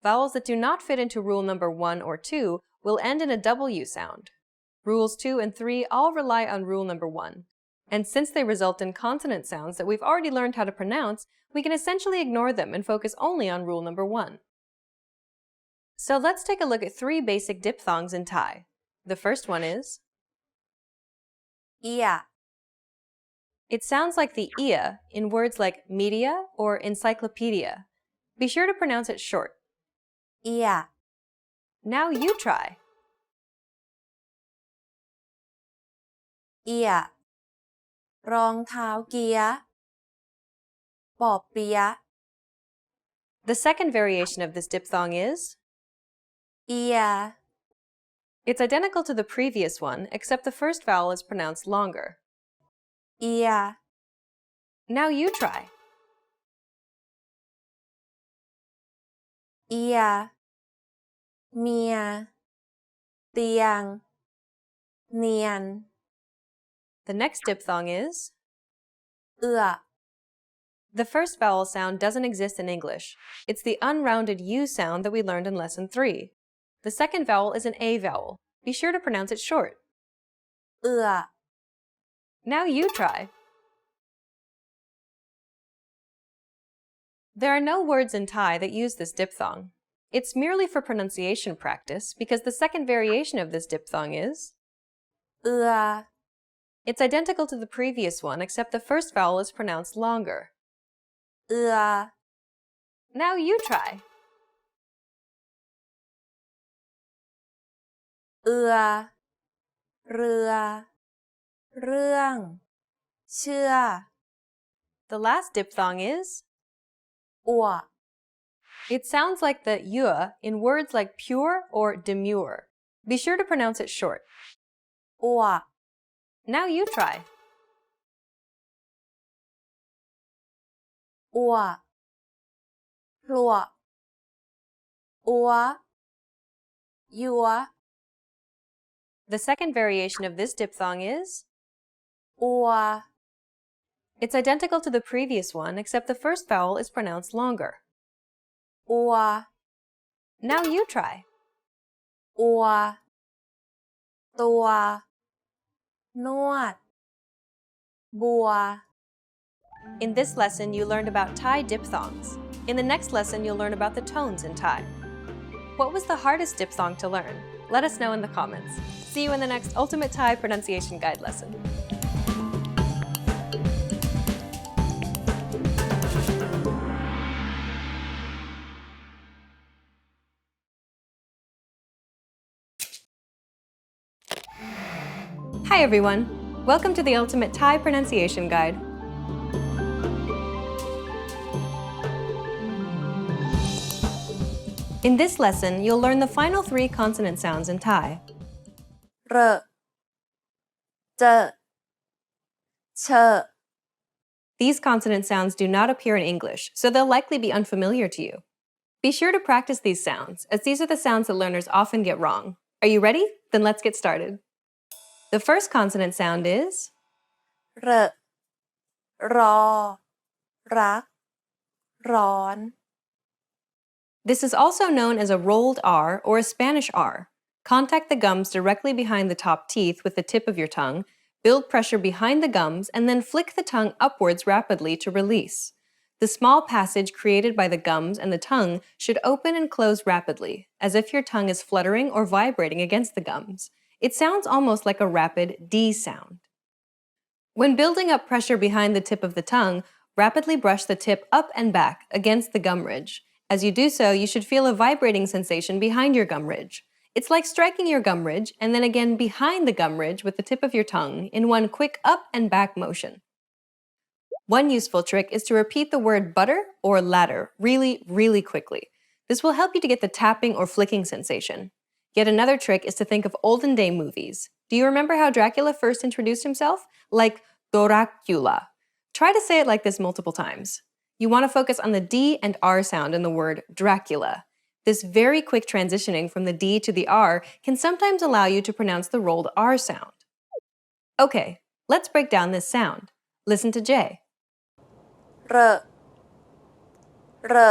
Vowels that do not fit into rule number 1 or 2 will end in a W sound. Rules 2 and 3 all rely on rule number 1. And since they result in consonant sounds that we've already learned how to pronounce, we can essentially ignore them and focus only on rule number 1. So let's take a look at 3 basic diphthongs in Thai. The first one is ia. It sounds like the ia in words like media or encyclopedia. Be sure to pronounce it short. ia. Now you try. ia. รองเท้าเกียร์ปอบเปียะ The second variation of this diphthong is ia. It's identical to the previous one, except the first vowel is pronounced longer. ia. Now you try. ia. เมียเตียงเนียน The next diphthong is เอื้อ The first vowel sound doesn't exist in English. It's the unrounded U sound that we learned in Lesson 3. The second vowel is an A vowel. Be sure to pronounce it short. เอื้อ Now you try. There are no words in Thai that use this diphthong. It's merely for pronunciation practice because the second variation of this diphthong is เอือ It's identical to the previous one except the first vowel is pronounced longer. เอือ Now you try. เอือ เรือ เรื่อง เชื่อ The last diphthong is อัว It sounds like the y in words like pure or demure. Be sure to pronounce it short. อัว Now you try. อัว พลัว อัว ยัว The second variation of this diphthong is อัว It's identical to the previous one except the first vowel is pronounced longer. อัว Now you try. อัว ตัว นวด บัว In this lesson, you learned about Thai diphthongs. In the next lesson, you'll learn about the tones in Thai. What was the hardest diphthong to learn? Let us know in the comments. See you in the next Ultimate Thai Pronunciation Guide lesson. Hi everyone! Welcome to the Ultimate Thai Pronunciation Guide. In this lesson, you'll learn the final 3 consonant sounds in Thai. เรอ เจอ เชอ These consonant sounds do not appear in English, so they'll likely be unfamiliar to you. Be sure to practice these sounds, as these are the sounds that learners often get wrong. Are you ready? Then let's get started. The first consonant sound is เรอ รอ รัก ร้อน This is also known as a rolled R or a Spanish R. Contact the gums directly behind the top teeth with the tip of your tongue, build pressure behind the gums, and then flick the tongue upwards rapidly to release. The small passage created by the gums and the tongue should open and close rapidly, as if your tongue is fluttering or vibrating against the gums. It sounds almost like a rapid D sound. When building up pressure behind the tip of the tongue, rapidly brush the tip up and back against the gum ridge. As you do so, you should feel a vibrating sensation behind your gum ridge. It's like striking your gum ridge and then again behind the gum ridge with the tip of your tongue in one quick up and back motion. One useful trick is to repeat the word butter or ladder really, really quickly. This will help you to get the tapping or flicking sensation. Yet another trick is to think of olden day movies. Do you remember how Dracula first introduced himself? Like Doracula. Try to say it like this multiple times. You want to focus on the D and R sound in the word Dracula. This very quick transitioning from the D to the R can sometimes allow you to pronounce the rolled R sound. Okay, let's break down this sound. Listen to J. เรอ เรอ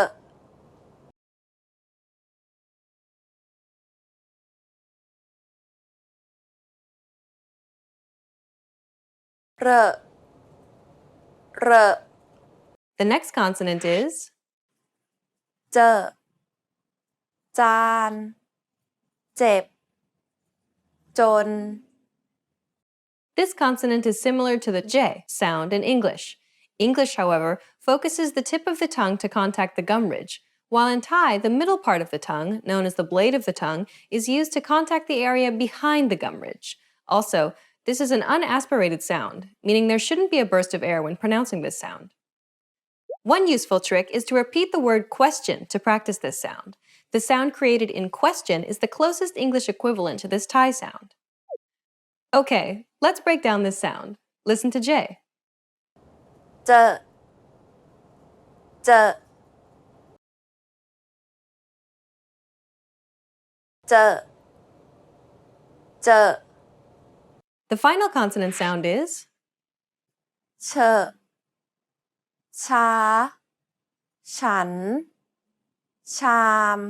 เรอ เรอ The next consonant is เจอ จาน เจ็บ จน This consonant is similar to the J sound in English. English, however, focuses the tip of the tongue to contact the gum ridge, while in Thai, the middle part of the tongue, known as the blade of the tongue, is used to contact the area behind the gum ridge. Also, this is an unaspirated sound, meaning there shouldn't be a burst of air when pronouncing this sound. One useful trick is to repeat the word question to practice this sound. The sound created in question is the closest English equivalent to this Thai sound. Okay, let's break down this sound. Listen to J. เจอ เจอ เจอ เจอ The final consonant sound is เชอ ช้า ฉัน ชาม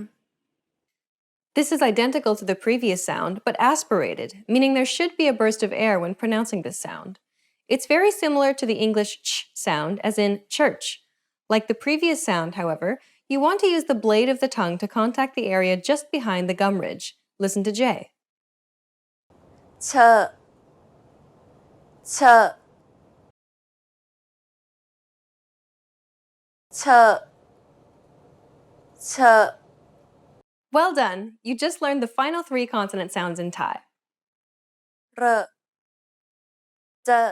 This is identical to the previous sound, but aspirated, meaning there should be a burst of air when pronouncing this sound. It's very similar to the English ch sound, as in church. Like the previous sound, however, you want to use the blade of the tongue to contact the area just behind the gum ridge. Listen to J. เชอะเชอะเชอะเชอะ Well done! You just learned the final 3 consonant sounds in Thai. เรอะเจอะ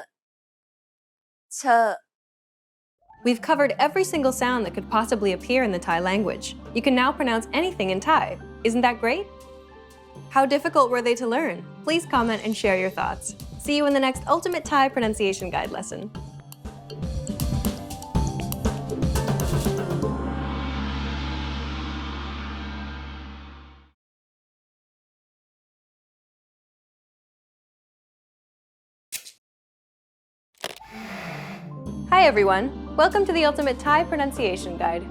เชอะ We've covered every single sound that could possibly appear in the Thai language. You can now pronounce anything in Thai. Isn't that great? How difficult were they to learn? Please comment and share your thoughts. See you in the next Ultimate Thai Pronunciation Guide lesson. Hi everyone! Welcome to the Ultimate Thai Pronunciation Guide.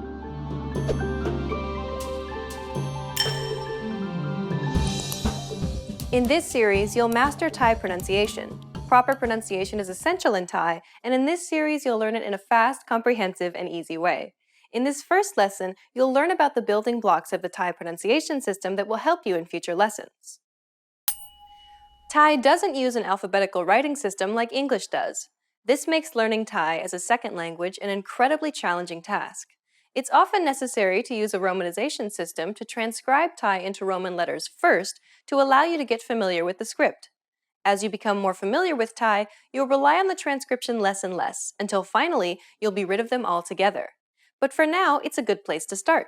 In this series, you'll master Thai pronunciation. Proper pronunciation is essential in Thai, and in this series, you'll learn it in a fast, comprehensive, and easy way. In this first lesson, you'll learn about the building blocks of the Thai pronunciation system that will help you in future lessons. Thai doesn't use an alphabetical writing system like English does. This makes learning Thai as a second language an incredibly challenging task. It's often necessary to use a romanization system to transcribe Thai into Roman letters first to allow you to get familiar with the script. As you become more familiar with Thai, you'll rely on the transcription less and less, until finally you'll be rid of them altogether. But for now, it's a good place to start.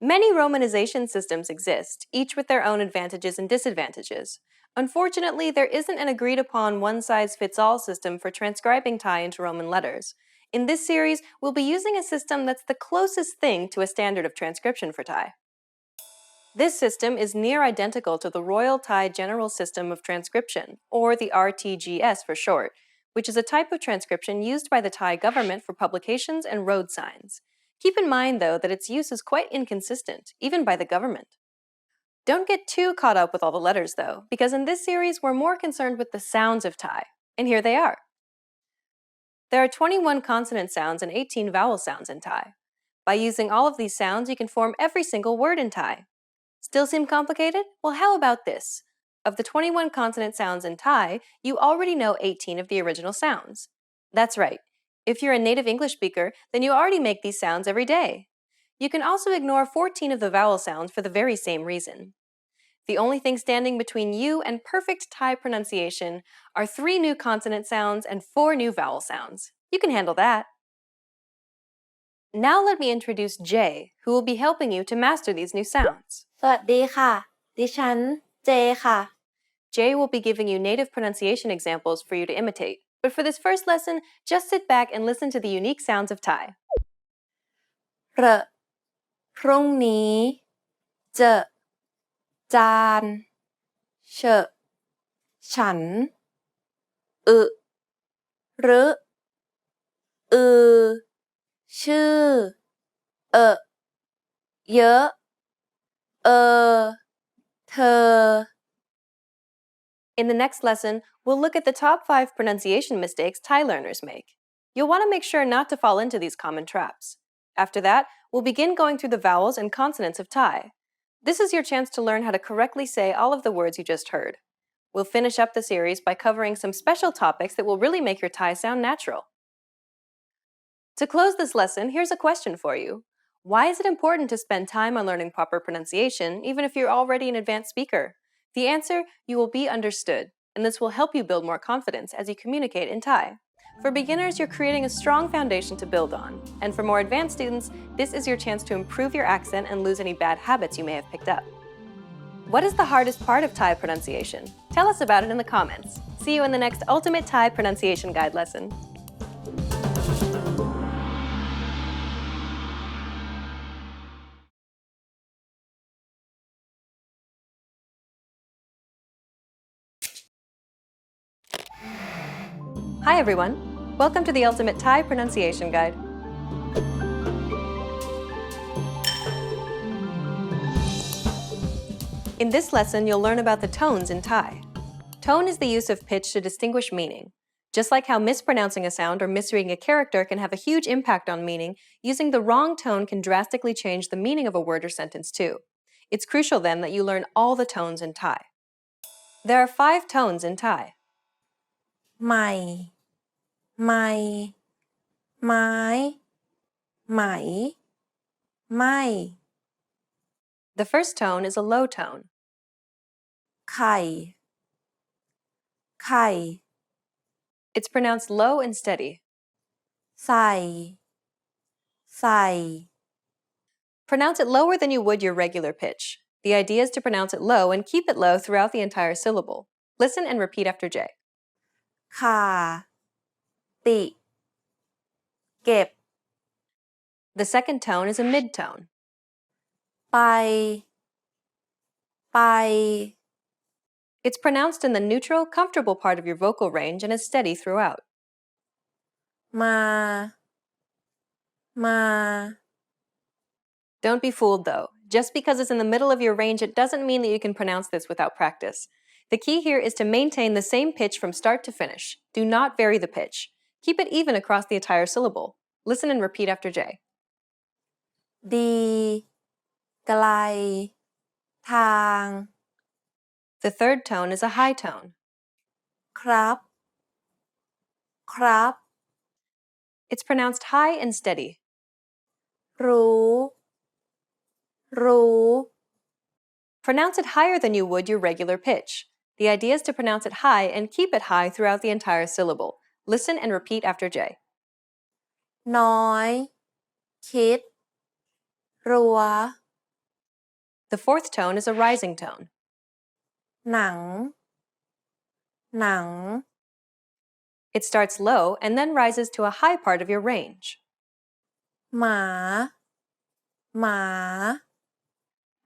Many romanization systems exist, each with their own advantages and disadvantages. Unfortunately, there isn't an agreed-upon one-size-fits-all system for transcribing Thai into Roman letters. In this series, we'll be using a system that's the closest thing to a standard of transcription for Thai. This system is near identical to the Royal Thai General System of Transcription, or the RTGS for short, which is a type of transcription used by the Thai government for publications and road signs. Keep in mind, though, that its use is quite inconsistent, even by the government. Don't get too caught up with all the letters, though, because in this series we're more concerned with the sounds of Thai, and here they are. There are 21 consonant sounds and 18 vowel sounds in Thai. By using all of these sounds, you can form every single word in Thai. Still seem complicated? Well, how about this? Of the 21 consonant sounds in Thai, you already know 18 of the original sounds. That's right. If you're a native English speaker, then you already make these sounds every day. You can also ignore 14 of the vowel sounds for the very same reason. The only thing standing between you and perfect Thai pronunciation are 3 new consonant sounds and 4 new vowel sounds. You can handle that. Now let me introduce Jay, who will be helping you to master these new sounds. สวัสดีค่ะ ดิฉัน เจ ค่ะ Jay will be giving you native pronunciation examples for you to imitate. But for this first lesson, just sit back and listen to the unique sounds of Thai. เรอะพรุ่งนี้ เจอ จาน เฉอะฉัน อึรึอือ ชื่อ เอะเยอะ เธอ In the next lesson, we'll look at the top 5 pronunciation mistakes Thai learners make. You'll want to make sure not to fall into these common traps. After that, we'll begin going through the vowels and consonants of Thai. This is your chance to learn how to correctly say all of the words you just heard. We'll finish up the series by covering some special topics that will really make your Thai sound natural. To close this lesson, here's a question for you. Why is it important to spend time on learning proper pronunciation, even if you're already an advanced speaker? The answer, you will be understood, and this will help you build more confidence as you communicate in Thai. For beginners, you're creating a strong foundation to build on, and for more advanced students, this is your chance to improve your accent and lose any bad habits you may have picked up. What is the hardest part of Thai pronunciation? Tell us about it in the comments. See you in the next Ultimate Thai Pronunciation Guide lesson. Hi everyone! Welcome to the Ultimate Thai Pronunciation Guide. In this lesson, you'll learn about the tones in Thai. Tone is the use of pitch to distinguish meaning. Just like how mispronouncing a sound or misreading a character can have a huge impact on meaning, using the wrong tone can drastically change the meaning of a word or sentence too. It's crucial then that you learn all the tones in Thai. There are 5 tones in Thai. ใหม่ใหม่ไม้ไหมไม่ The first tone is a low tone. ไข่ไข่ It's pronounced low and steady. ใส่ใส่ Pronounce it lower than you would your regular pitch. The idea is to pronounce it low and keep it low throughout the entire syllable. Listen and repeat after J. ขาติเก็บ The second tone is a mid-tone. ไปไป It's pronounced in the neutral, comfortable part of your vocal range and is steady throughout. มามา Don't be fooled though. Just because it's in the middle of your range, it doesn't mean that you can pronounce this without practice. The key here is to maintain the same pitch from start to finish. Do not vary the pitch. Keep it even across the entire syllable. Listen and repeat after J. ดีไกลทาง The third tone is a high tone. ครับครับ It's pronounced high and steady. รู้รู้ Pronounce it higher than you would your regular pitch. The idea is to pronounce it high and keep it high throughout the entire syllable. Listen and repeat after J. น้อยคิดรัว The fourth tone is a rising tone. หนังหนัง It starts low and then rises to a high part of your range. หมาหมา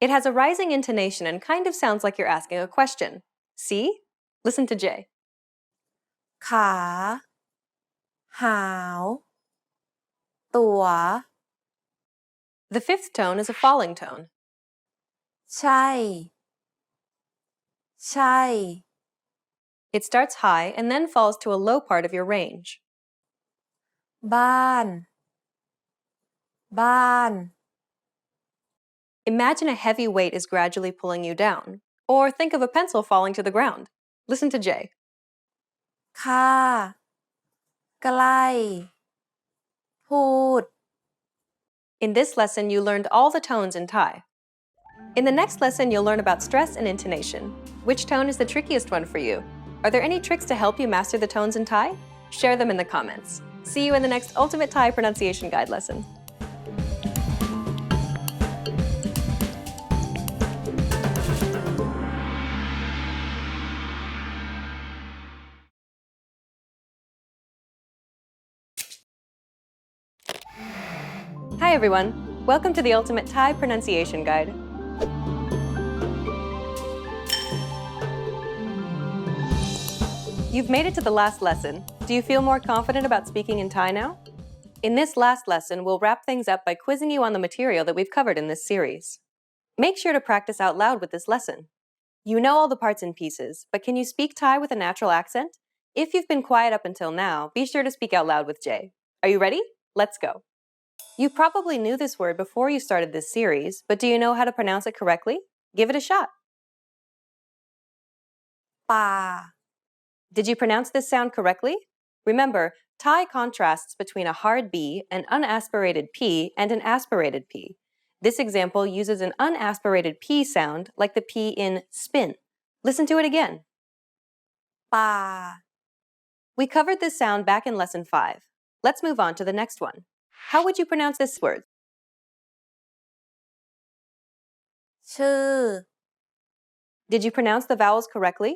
It has a rising intonation and kind of sounds like you're asking a question. See? Listen to J. ขาหาว ตัว The fifth tone is a falling tone. ใช่ใช่ It starts high and then falls to a low part of your range. บ้านบ้าน Imagine a heavy weight is gradually pulling you down. Or think of a pencil falling to the ground. Listen to J. ค่าใกล้พูด In this lesson, you learned all the tones in Thai. In the next lesson, you'll learn about stress and intonation. Which tone is the trickiest one for you? Are there any tricks to help you master the tones in Thai? Share them in the comments. See you in the next Ultimate Thai Pronunciation Guide lesson. Hi everyone! Welcome to the Ultimate Thai Pronunciation Guide. You've made it to the last lesson. Do you feel more confident about speaking in Thai now? In this last lesson, we'll wrap things up by quizzing you on the material that we've covered in this series. Make sure to practice out loud with this lesson. You know all the parts and pieces, but can you speak Thai with a natural accent? If you've been quiet up until now, be sure to speak out loud with Jay. Are you ready? Let's go. You probably knew this word before you started this series, but do you know how to pronounce it correctly? Give it a shot. ป่า Did you pronounce this sound correctly? Remember, Thai contrasts between a hard B, an unaspirated P, and an aspirated P. This example uses an unaspirated P sound like the P in spin. Listen to it again. ป่า We covered this sound back in lesson 5. Let's move on to the next one. How would you pronounce this word? ชื่อ Did you pronounce the vowels correctly?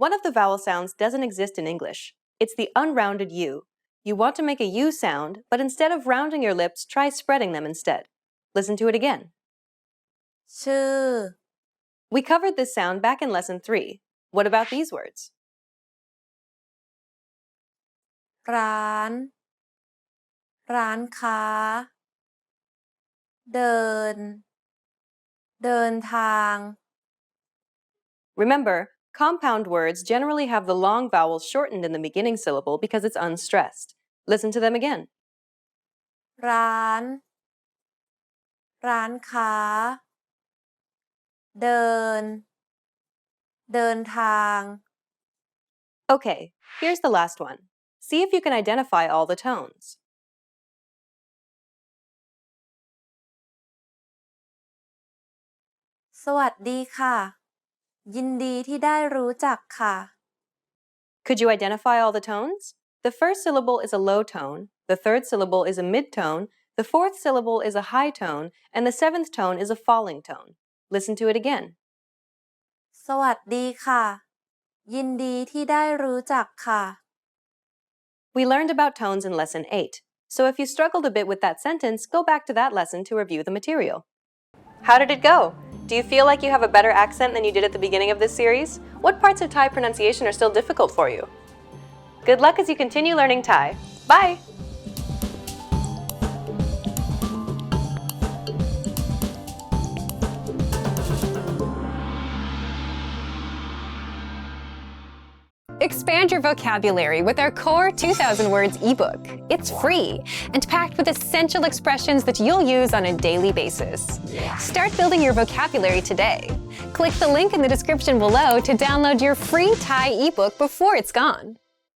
One of the vowel sounds doesn't exist in English. It's the unrounded U. You want to make a U sound, but instead of rounding your lips, try spreading them instead. Listen to it again. ชื่อ We covered this sound back in lesson 3. What about these words? ร้านร้านค้า เดิน เดินทาง Remember, Compound words generally have the long vowels shortened in the beginning syllable because it's unstressed. Listen to them again. ร้าน ร้านค้า เดิน เดินทาง Okay, here's the last one. See if you can identify all the tones. สวัสดีค่ะ ยินดีที่ได้รู้จักค่ะ Could you identify all the tones? The first syllable is a low tone, the third syllable is a mid-tone, the fourth syllable is a high tone, and the seventh tone is a falling tone. Listen to it again. สวัสดีค่ะ ยินดีที่ได้รู้จักค่ะ We learned about tones in Lesson 8, so if you struggled a bit with that sentence, go back to that lesson to review the material. How did it go? Do you feel like you have a better accent than you did at the beginning of this series? What parts of Thai pronunciation are still difficult for you? Good luck as you continue learning Thai. Bye! Expand your vocabulary with our core 2,000 words ebook. It's free and packed with essential expressions that you'll use on a daily basis. Start building your vocabulary today. Click the link in the description below to download your free Thai ebook before it's gone.